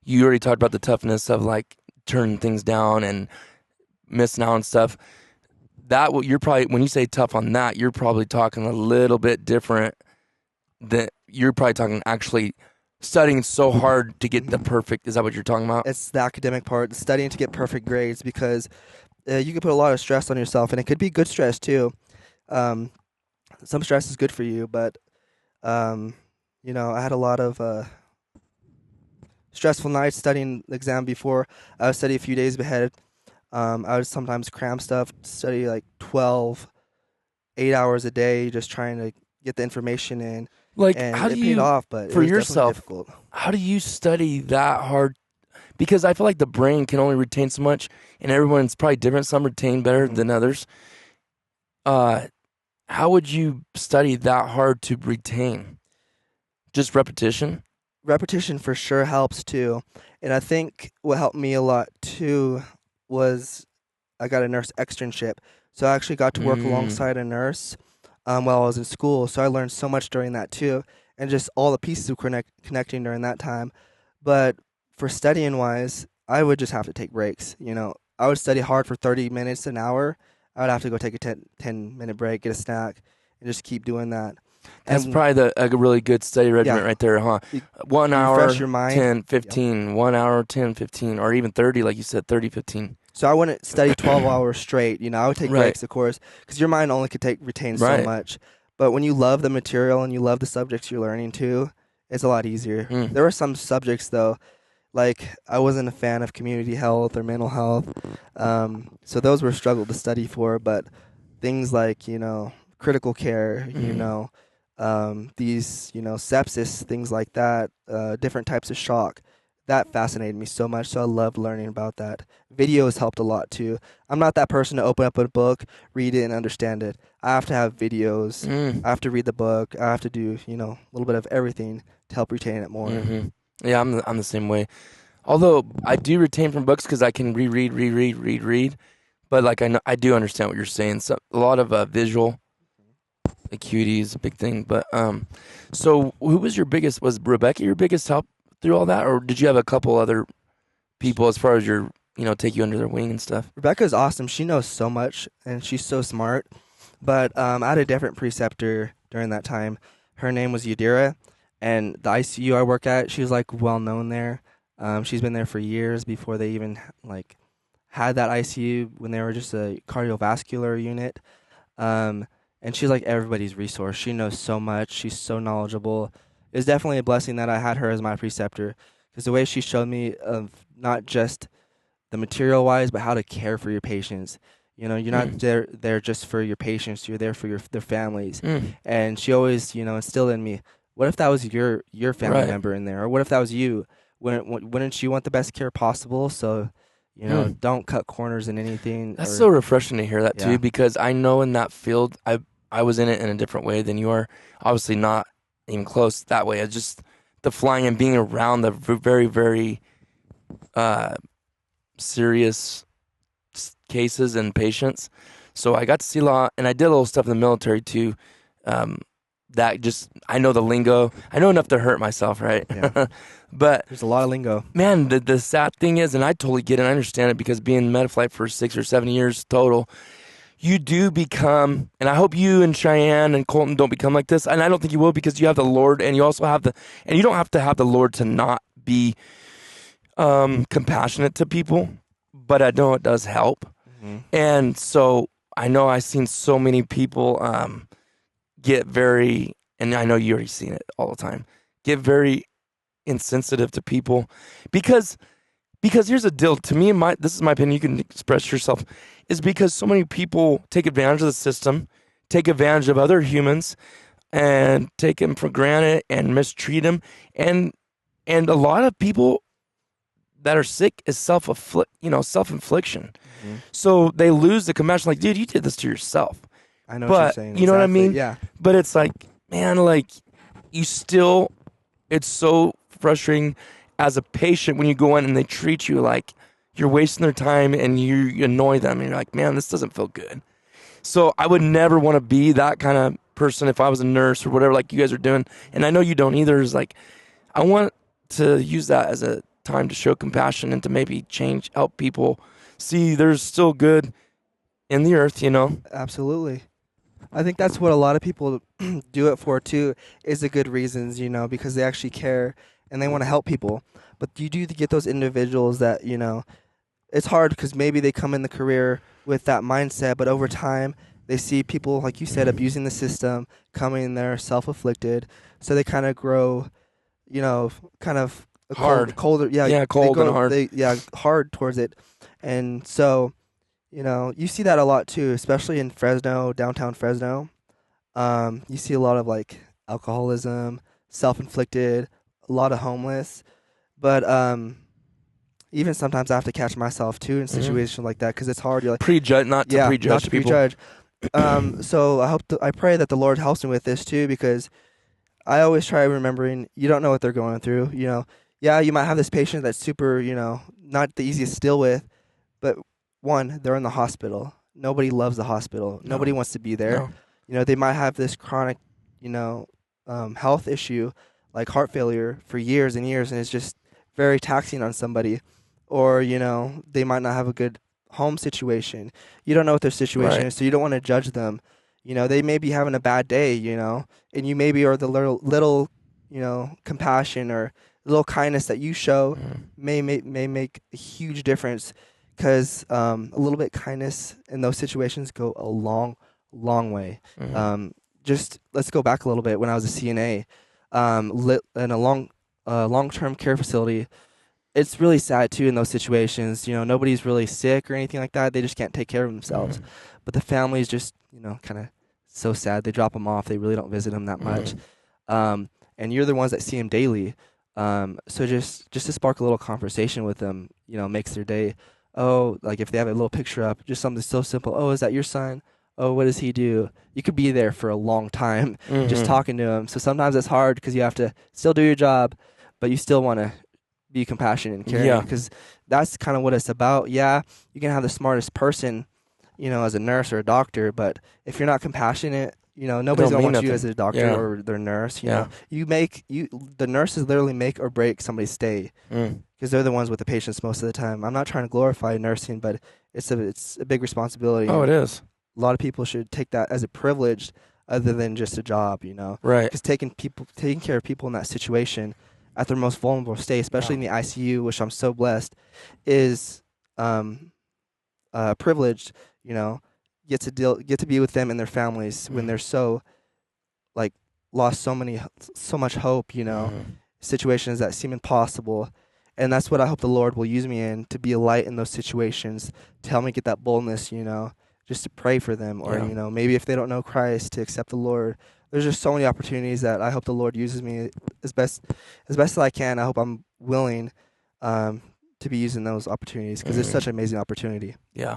you already talked about the toughness of, like, turning things down and missing out on stuff. You're probably, when you say tough on that, you're probably talking a little bit different than, you're probably talking actually studying so hard to get the perfect. Is that what you're talking about? It's the academic part, studying to get perfect grades, because you can put a lot of stress on yourself, and it could be good stress too. Some stress is good for you, but I had a lot of stressful nights studying the exam before. I would study a few days ahead. I would sometimes cram stuff, study like 8 hours a day, just trying to get the information in. Like, and how do it you, paid off, but for it was yourself, difficult. How do you study that hard? Because I feel like the brain can only retain so much, and everyone's probably different. Some retain better than others. How would you study that hard to retain? Just repetition? Repetition for sure helps too. And I think what helped me a lot too was I got a nurse externship. So I actually got to work alongside a nurse while I was in school. So I learned so much during that too. And just all the pieces of connecting during that time. But for studying wise, I would just have to take breaks. I would study hard for 30 minutes, an hour. I would have to go take a 10-minute break, get a snack, and just keep doing that. That's probably a really good study regimen right there, huh? 1 hour, refresh your mind. 10, 15, 1 hour, 10, 15, or even 30, like you said, 30, 15. So I wouldn't study 12 hours straight. I would take breaks, of course, because your mind only could retain so much. But when you love the material and you love the subjects you're learning too, it's a lot easier. There were some subjects, though, like I wasn't a fan of community health or mental health. So those were a struggle to study for. But things like, critical care, these, sepsis, things like that, different types of shock, that fascinated me so much. So I loved learning about that. Videos helped a lot too. I'm not that person to open up a book, read it, and understand it. I have to have videos. I have to read the book. I have to do, a little bit of everything to help retain it more. Mm-hmm. Yeah, I'm the same way. Although I do retain from books because I can reread. But like I do understand what you're saying. So a lot of visual acuity is a big thing. But so who was was Rebecca your biggest help through all that, or did you have a couple other people as far as your take you under their wing and stuff? Rebecca's awesome. She knows so much, and she's so smart. But I had a different preceptor during that time. Her name was Yadira, and the ICU I work at, she's like well known there. She's been there for years before they even like had that ICU when they were just a cardiovascular unit. And she's like everybody's resource. She knows so much. She's so knowledgeable. It was definitely a blessing that I had her as my preceptor, because the way she showed me of not just the material wise, but how to care for your patients. You're not there just for your patients. You're there for their families. And she always, instilled in me, what if that was your family member in there? Or what if that was you? Wouldn't you want the best care possible? So, don't cut corners in anything. That's so refreshing to hear that too, because I know in that field, I was in it in a different way than you are. Obviously not even close that way. It's just the flying and being around the very, very serious cases and patients. So I got to see a lot, and I did a little stuff in the military too. I know the lingo. I know enough to hurt myself, right? Yeah. But there's a lot of lingo. Man, the sad thing is, and I totally get it, I understand it, because being Metaflight for 6 or 7 years total, you do become, and I hope you and Cheyenne and Colton don't become like this, and I don't think you will, because you have the Lord, and you also have and you don't have to have the Lord to not be compassionate to people, but I know it does help. And so I know I've seen so many people get very, and I know you already seen it all the time, get very insensitive to people, because here's the deal. To me, this is my opinion, you can express yourself, is because so many people take advantage of the system, take advantage of other humans, and take them for granted and mistreat them. And a lot of people that are sick is self-infliction. So they lose the compassion. Like, dude, you did this to yourself. I know what you're saying. You know what I mean? Yeah. But it's like, man, like, it's so frustrating as a patient when you go in and they treat you like you're wasting their time and you annoy them. And you're like, man, this doesn't feel good. So I would never want to be that kind of person if I was a nurse or whatever, like you guys are doing. And I know you don't either. Is like, I want to use that as a time to show compassion and to maybe help people see there's still good in the earth, Absolutely. I think that's what a lot of people do it for too, is the good reasons, because they actually care and they want to help people. But you do get those individuals that, it's hard because maybe they come in the career with that mindset, but over time they see people, like you said, abusing the system, coming in there self-afflicted. So they kind of grow, kind of hard. Colder. Yeah, cold and hard. Hard towards it. And so, you see that a lot too, especially in Fresno, downtown Fresno. You see a lot of like alcoholism, self-inflicted, a lot of homeless. But even sometimes I have to catch myself too in situations like that, because it's hard. You're like not to prejudge people. So I pray that the Lord helps me with this too, because I always try remembering you don't know what they're going through. Yeah, you might have this patient that's super, not the easiest to deal with, but one, they're in the hospital. Nobody loves the hospital. No. Nobody wants to be there. No. They might have this chronic, health issue like heart failure for years and years, and it's just very taxing on somebody. Or, they might not have a good home situation. You don't know what their situation is, so you don't want to judge them. They may be having a bad day, and you maybe are the little compassion or little kindness that you show may make a huge difference, because a little bit kindness in those situations go a long way. Just let's go back a little bit. When I was a CNA, in a long-term care facility, it's really sad too in those situations. Nobody's really sick or anything like that. They just can't take care of themselves. But the family's just kind of so sad. They drop them off. They really don't visit them that much. And you're the ones that see them daily. So just to spark a little conversation with them, makes their day. Oh, like if they have a little picture up, just something so simple. Oh, is that your son? Oh, what does he do? You could be there for a long time just Mm-hmm. talking to him. So sometimes it's hard because you have to still do your job, but you still want to be compassionate and caring Yeah. because that's kind of what it's about. Yeah, you can have the smartest person, as a nurse or a doctor, but if you're not compassionate, nobody's don't gonna mean want you nothing. as a doctor Yeah. or their nurse. Yeah. The nurses literally make or break somebody's stay Mm. because they're the ones with the patients most of the time. I'm not trying to glorify nursing, but it's a big responsibility, Oh, it and is. a lot of people should take that as a privilege other than just a job. Right. Because taking care of people in that situation at their most vulnerable state, especially in the ICU, which I'm so blessed, is privileged. You know, get to be with them and their families when they're so like lost so much hope. Mm-hmm. Situations that seem impossible. And that's what I hope the Lord will use me in to be a light in those situations, to help me get that boldness, just to pray for them or, Yeah. maybe if they don't know Christ to accept the Lord. There's just so many opportunities that I hope the Lord uses me as best as I can. I hope I'm willing to be using those opportunities because it's such an amazing opportunity. Yeah.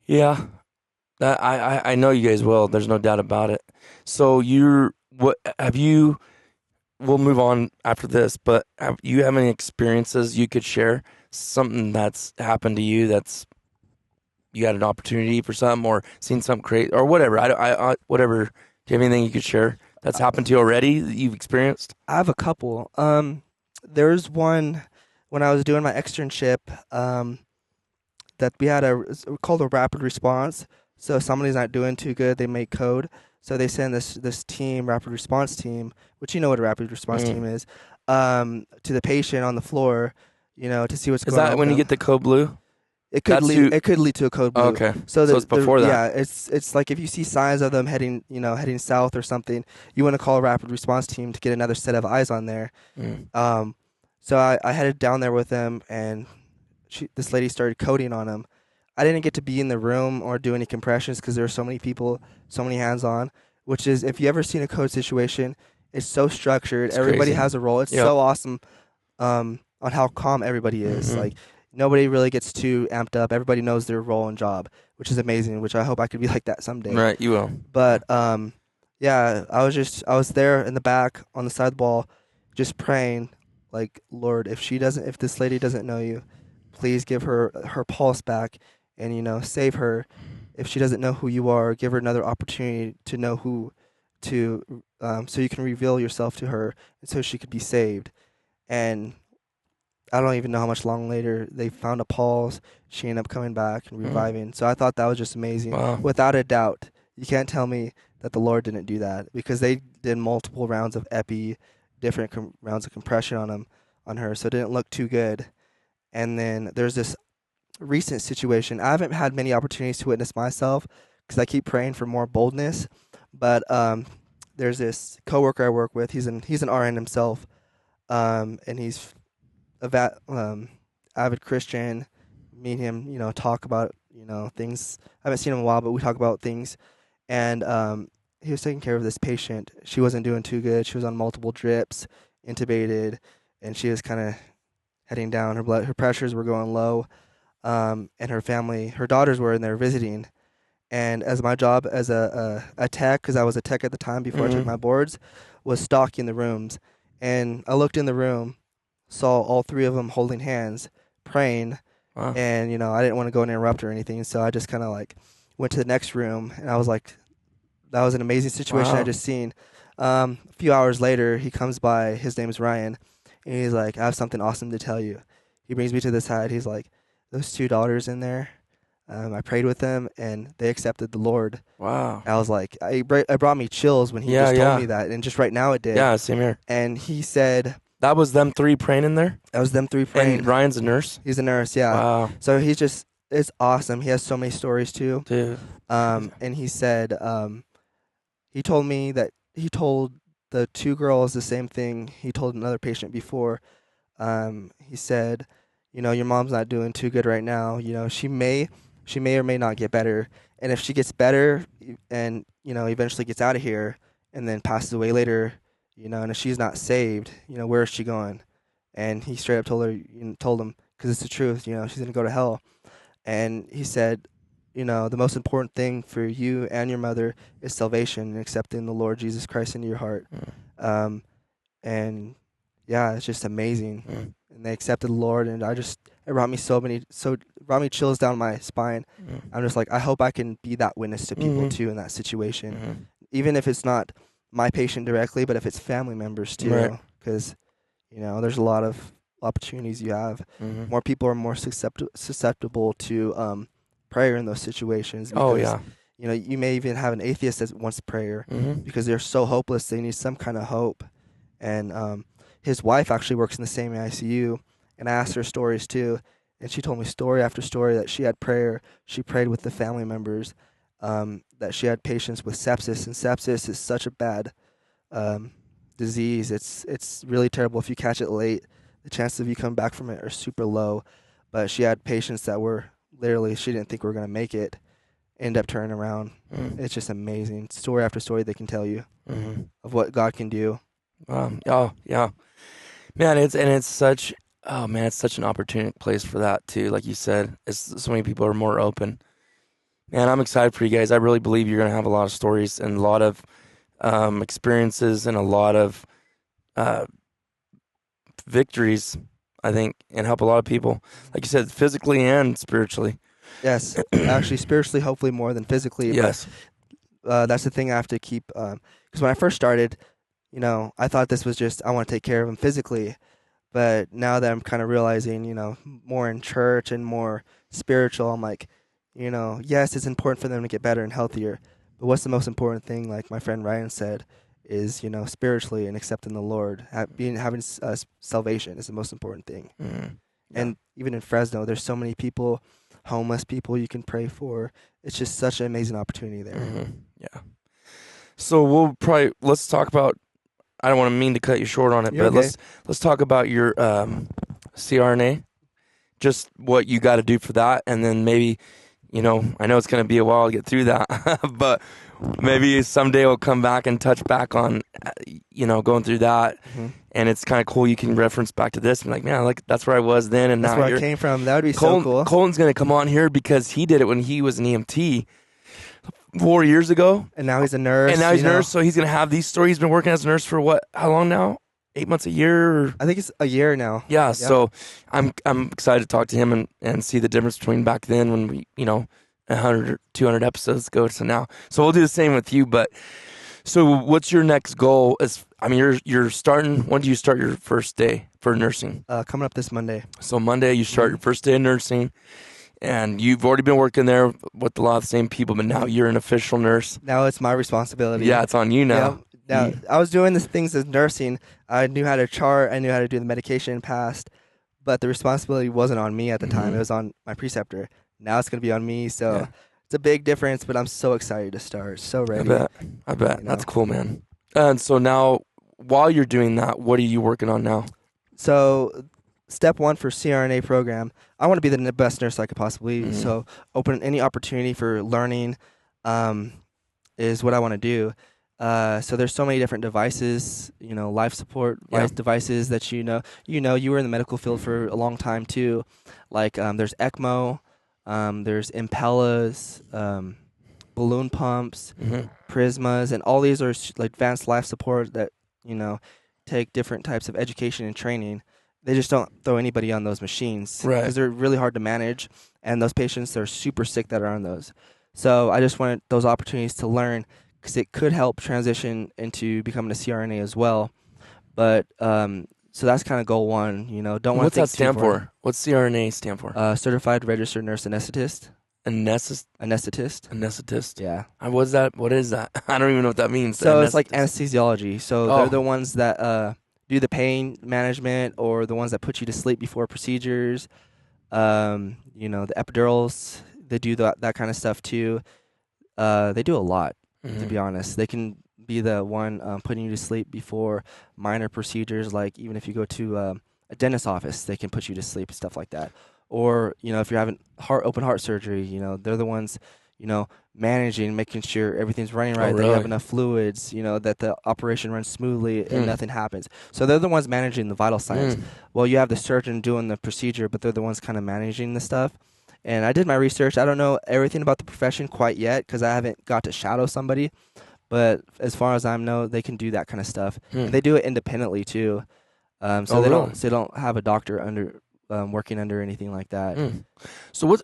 Yeah. That I know you guys will. There's no doubt about it. So we'll move on after this, but have you have any experiences you could share? Something that's happened to you that's you had an opportunity for something or seen something crazy or whatever. Whatever. Do you have anything you could share that's happened to you already that you've experienced? I have a couple. There's one when I was doing my externship. That we had it's called a rapid response. So if somebody's not doing too good, they make code. So they send this team, rapid response team, which you know what a rapid response team is, to the patient on the floor, to see what's Is going on that with when you them. get the code blue? It could That's lead. who. It could lead to a code Oh, blue. okay. So So it's before that. yeah, it's like if you see signs of them heading south or something, you want to call a rapid response team to get another set of eyes on there. Mm. So I headed down there with them, and this lady started coding on them. I didn't get to be in the room or do any compressions because there were so many people, so many hands on. Which is, if you ever seen a code situation, it's so structured. It's Everybody crazy. has a role. It's Yep. so awesome on how calm everybody is. Mhm. Like nobody really gets too amped up. Everybody knows their role and job, which is amazing. Which I hope I could be like that someday. Right, you will. But yeah, I was there in the back on the side wall, just praying, like, Lord, if this lady doesn't know you, please give her her pulse back, and save her. If she doesn't know who you are, give her another opportunity to know so you can reveal yourself to her, and so she could be saved. And I don't even know how much long later they found a pulse. She ended up coming back and reviving. So I thought that was just amazing. Wow. Without a doubt, you can't tell me that the Lord didn't do that because they did multiple rounds of epi, different rounds of compression on her, so it didn't look too good. And then there's this recent situation. I haven't had many opportunities to witness myself because I keep praying for more boldness. But there's this coworker I work with. He's an RN himself, and he's avid Christian. Me and him, talk about things. I haven't seen him in a while, but we talk about things. And he was taking care of this patient. She wasn't doing too good. She was on multiple drips, intubated, and she was kind of heading down. Her pressures were going low. And her daughters were in there visiting. And as my job as a tech, because I was a tech at the time before I took my boards, was stalking the rooms. And I looked in the room, saw all three of them holding hands, praying. Wow. And I didn't want to go and interrupt or anything, so I just kind of like went to the next room, and I was like, that was an amazing situation I Wow. just seen. A few hours later, he comes by. His name is Ryan, and he's like, I have something awesome to tell you. He brings me to the side. He's like, those two daughters in there, I prayed with them, and they accepted the Lord. Wow. I was like, it brought me chills when he Yeah, just told yeah. me that, and just right now it did. Yeah, same here. And he said, That was them three praying in there? that was them three praying. And Ryan's a nurse? He's a nurse, yeah. Wow. So it's awesome. He has so many stories too. Dude. And he said, he told me that he told the two girls the same thing he told another patient before. He said, your mom's not doing too good right now. She may or may not get better. And if she gets better and, eventually gets out of here and then passes away later, and if she's not saved, where is she going? And he straight up told him, because it's the truth, she's going to go to hell. And he said, the most important thing for you and your mother is salvation and accepting the Lord Jesus Christ into your heart. And yeah, it's just amazing. And they accepted the Lord, and it brought me brought me chills down my spine. I'm just like, I hope I can be that witness to people too in that situation, even if it's not my patient directly, but if it's family members too, because there's a lot of opportunities you have. More people are more susceptible to prayer in those situations. Because, you may even have an atheist that wants prayer because they're so hopeless. They need some kind of hope. And his wife actually works in the same ICU, and I asked her stories too, and she told me story after story that she had prayer. She prayed with the family members, that she had patients with sepsis, and sepsis is such a bad disease. It's really terrible if you catch it late. The chances of you coming back from it are super low. But she had patients that were literally, she didn't think we were going to make it, end up turning around. It's just amazing. Story after story they can tell you of what God can do. Oh, yeah. Man, it's such an opportune place for that too. Like you said, so many people are more open. Man, I'm excited for you guys. I really believe you're going to have a lot of stories and a lot of experiences and a lot of victories, I think, and help a lot of people. Like you said, physically and spiritually. Yes, actually, spiritually, hopefully more than physically. Yes. But that's the thing I have to keep, because when I first started, I thought this was just, I want to take care of him physically. But now that I'm kind of realizing, more in church and more spiritual, I'm like, yes, it's important for them to get better and healthier. But what's the most important thing, like my friend Ryan said, is, spiritually and accepting the Lord. Having salvation is the most important thing. And even in Fresno, there's so many people, homeless people you can pray for. It's just such an amazing opportunity there. Yeah. So let's talk about, I don't want to mean to cut you short on it, but okay. let's talk about your CRNA, just what you got to do for that, and then maybe, I know it's going to be a while to get through that, but maybe someday we'll come back and touch back on, going through that, and it's kind of cool. You can reference back to this and like, man, like that's where I was then, and that's now where I came from. That would be so cool. Colton's going to come on here because he did it when he was an EMT 4 years ago. And now he's a nurse. And now he's a nurse, so he's going to have these stories. He's been working as a nurse for how long now? 8 months, a year? I think it's a year now. Yeah, so I'm excited to talk to him and see the difference between back then when we, 100 or 200 episodes ago to now. So we'll do the same with you, but so what's your next goal? You're starting, when do you start your first day for nursing? Coming up this Monday. So Monday you start your first day of nursing. And you've already been working there with a lot of the same people, but now you're an official nurse. Now it's my responsibility. Yeah, it's on you now. Yeah. Now, I was doing the things as nursing. I knew how to chart. I knew how to do the medication past, but the responsibility wasn't on me at the time. It was on my preceptor. Now it's going to be on me, so it's a big difference, but I'm so excited to start. So ready. I bet. That's cool, man. And so now, while you're doing that, what are you working on now? So step one for CRNA program, I want to be the best nurse I could possibly be. So open any opportunity for learning is what I want to do. So there's so many different devices, life support devices that you were in the medical field for a long time too. Like there's ECMO, there's Impellas, balloon pumps, Prismas, and all these are like advanced life support that, take different types of education and training. They just don't throw anybody on those machines because they're really hard to manage, and those patients are super sick that are on those. So I just wanted those opportunities to learn because it could help transition into becoming a CRNA as well. But so that's kind of goal one. What's that stand for? What's CRNA stand for? Certified Registered Nurse Anesthetist. Anesthetist. Yeah. What is that? I don't even know what that means. So it's like anesthesiology. So they're the ones that do the pain management, or the ones that put you to sleep before procedures. The epidurals, they do that kind of stuff too. They do a lot, to be honest. They can be the one putting you to sleep before minor procedures, like even if you go to a dentist's office, they can put you to sleep, stuff like that. Or, if you're having open heart surgery, they're the ones, managing, making sure everything's running right, that you have enough fluids, that the operation runs smoothly and nothing happens. So they're the ones managing the vital signs. Well, you have the surgeon doing the procedure, but they're the ones kind of managing the stuff. And I did my research. I don't know everything about the profession quite yet because I haven't got to shadow somebody. But as far as I know, they can do that kind of stuff. And they do it independently too. So they don't have a doctor under working under anything like that. So what's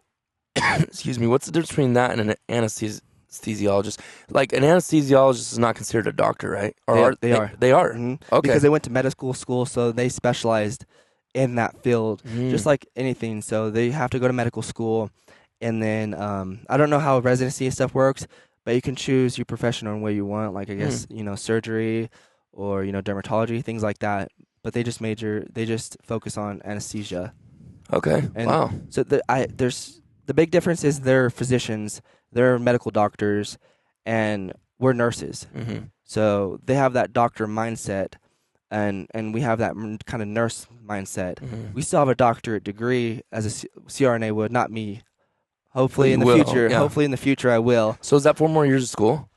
excuse me, what's the difference between that and an anesthesiologist? Like an anesthesiologist is not considered a doctor, right? Or they are. They are. Mm-hmm. Okay. Because they went to medical school, so they specialized in that field, just like anything. So they have to go to medical school, and then I don't know how residency and stuff works, but you can choose your profession on where you want. Like I guess surgery or dermatology, things like that. But they just focus on anesthesia. Okay. And wow. So the big difference is they're physicians, they're medical doctors, and we're nurses. So they have that doctor mindset, and we have that kind of nurse mindset. We still have a doctorate degree as a CRNA would, not me. Hopefully in the future. Yeah. Hopefully in the future I will. So is that 4 more years of school?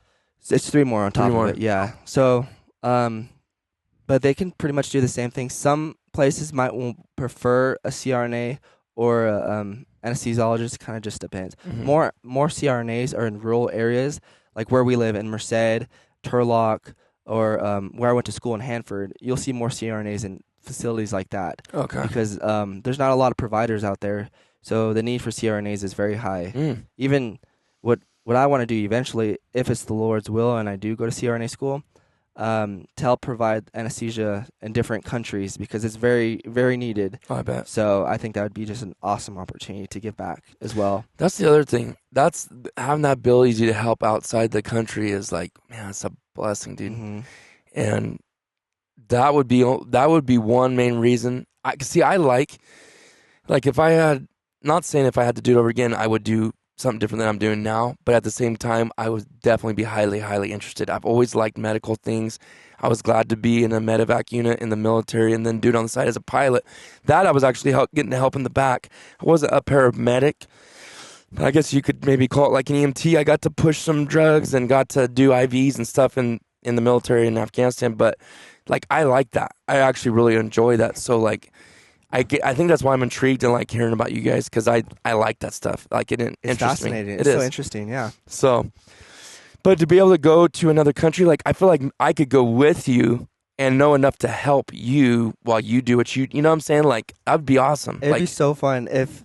It's 3 more on top of it. Yeah. So, but they can pretty much do the same thing. Some places might prefer a CRNA or a anesthesiologist. Kind of just depends. More CRNAs are in rural areas, like where we live in Merced, Turlock, or where I went to school in Hanford. You'll see more CRNAs in facilities like that. Okay. Because there's not a lot of providers out there, so the need for CRNAs is very high. Even what I want to do eventually, if it's the Lord's will and I do go to CRNA school, to help provide anesthesia in different countries because it's very, very needed. Oh, I bet. So I think that would be just an awesome opportunity to give back as well. That's the other thing. That's having that ability to help outside the country is like, man, it's a blessing, dude. And that would be one main reason. I like if I had, not saying if I had to do it over again, I would do something different than I'm doing now, but at the same time, I would definitely be highly, highly interested. I've always liked medical things. I was glad to be in a medevac unit in the military and then do it on the side as a pilot. That I was actually getting to help in the back. I wasn't a paramedic, but I guess you could maybe call it like an EMT. I got to push some drugs and got to do IVs and stuff in the military in Afghanistan, but I like that. I actually really enjoy that. So I think that's why I'm intrigued and like hearing about you guys because I like that stuff. It's fascinating. Me. It's so interesting, yeah. So, but to be able to go to another country, I feel like I could go with you and know enough to help you while you do what you know what I'm saying? That'd be awesome. It'd be so fun if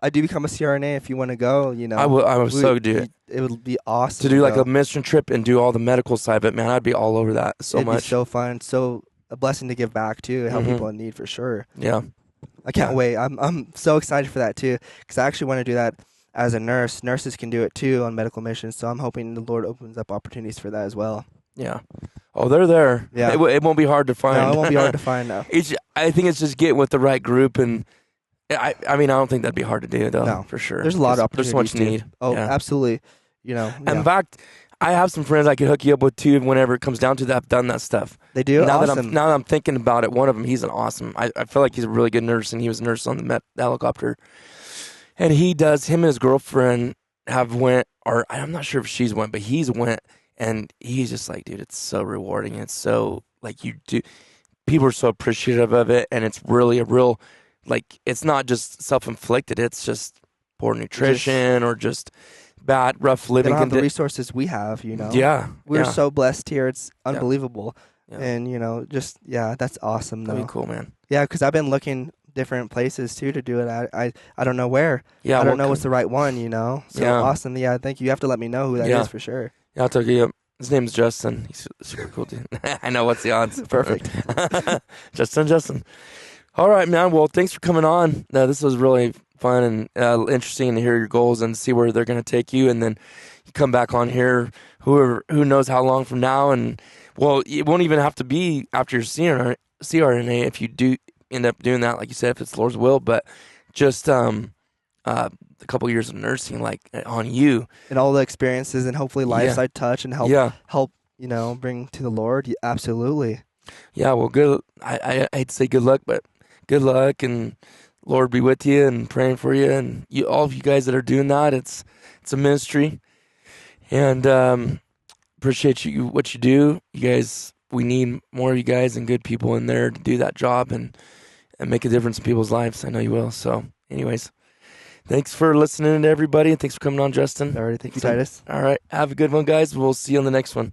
I do become a CRNA. If you want to go, I would so do it. It would be awesome to do a mission trip and do all the medical side of it. Man, I'd be all over that so much. It'd be so fun. So. A blessing to give back too, help people in need for sure. Yeah, I can't wait. I'm so excited for that too, because I actually want to do that as a nurse. Nurses can do it too on medical missions, so I'm hoping the Lord opens up opportunities for that as well. Yeah. Oh, they're there. Yeah, it won't be hard to find. No, it won't be hard to find. No. I think it's just getting with the right group, and I don't think that'd be hard to do though. No, for sure. There's a lot of opportunities. There's so much need. Oh, yeah. Absolutely. In fact, I have some friends I could hook you up with too whenever it comes down to that. I've done that stuff. They do? Now awesome. that I'm thinking about it, one of them, he's an awesome. I feel like he's a really good nurse, and he was a nurse on the helicopter. And him and his girlfriend I'm not sure if she's went, but he's went, and he's just like, dude, it's so rewarding. It's so, people are so appreciative of it, and it's really a real, it's not just self-inflicted, it's just poor nutrition or just bad, rough living. They don't have the resources we have, Yeah. We're so blessed here. It's unbelievable. Yeah. And, that's awesome, though. That'd be cool, man. Yeah, because I've been looking different places, too, to do it. I don't know where. Yeah. I don't know what's the right one, So awesome. Yeah, thank you. You have to let me know who that is for sure. Yeah, I'll tell you. His name's Justin. He's super cool, dude. I know. What's the odds? Perfect. Justin. All right, man. Well, thanks for coming on. This was really fun and interesting to hear your goals and see where they're going to take you, and then you come back on here who knows how long from now, and well, it won't even have to be after your CRNA if you do end up doing that, like you said, if it's the Lord's will, but just a couple years of nursing on you and all the experiences and hopefully lives I touch and help bring to the Lord. Absolutely. Yeah, well, good. I'd say good luck, but good luck and Lord be with you and praying for you, and you, all of you guys that are doing that. It's a ministry, and appreciate you what you do. You guys, we need more of you guys and good people in there to do that job and make a difference in people's lives. I know you will. So, anyways, thanks for listening to everybody, and thanks for coming on, Justin. All right, thank you, Titus. All right, have a good one, guys. We'll see you on the next one.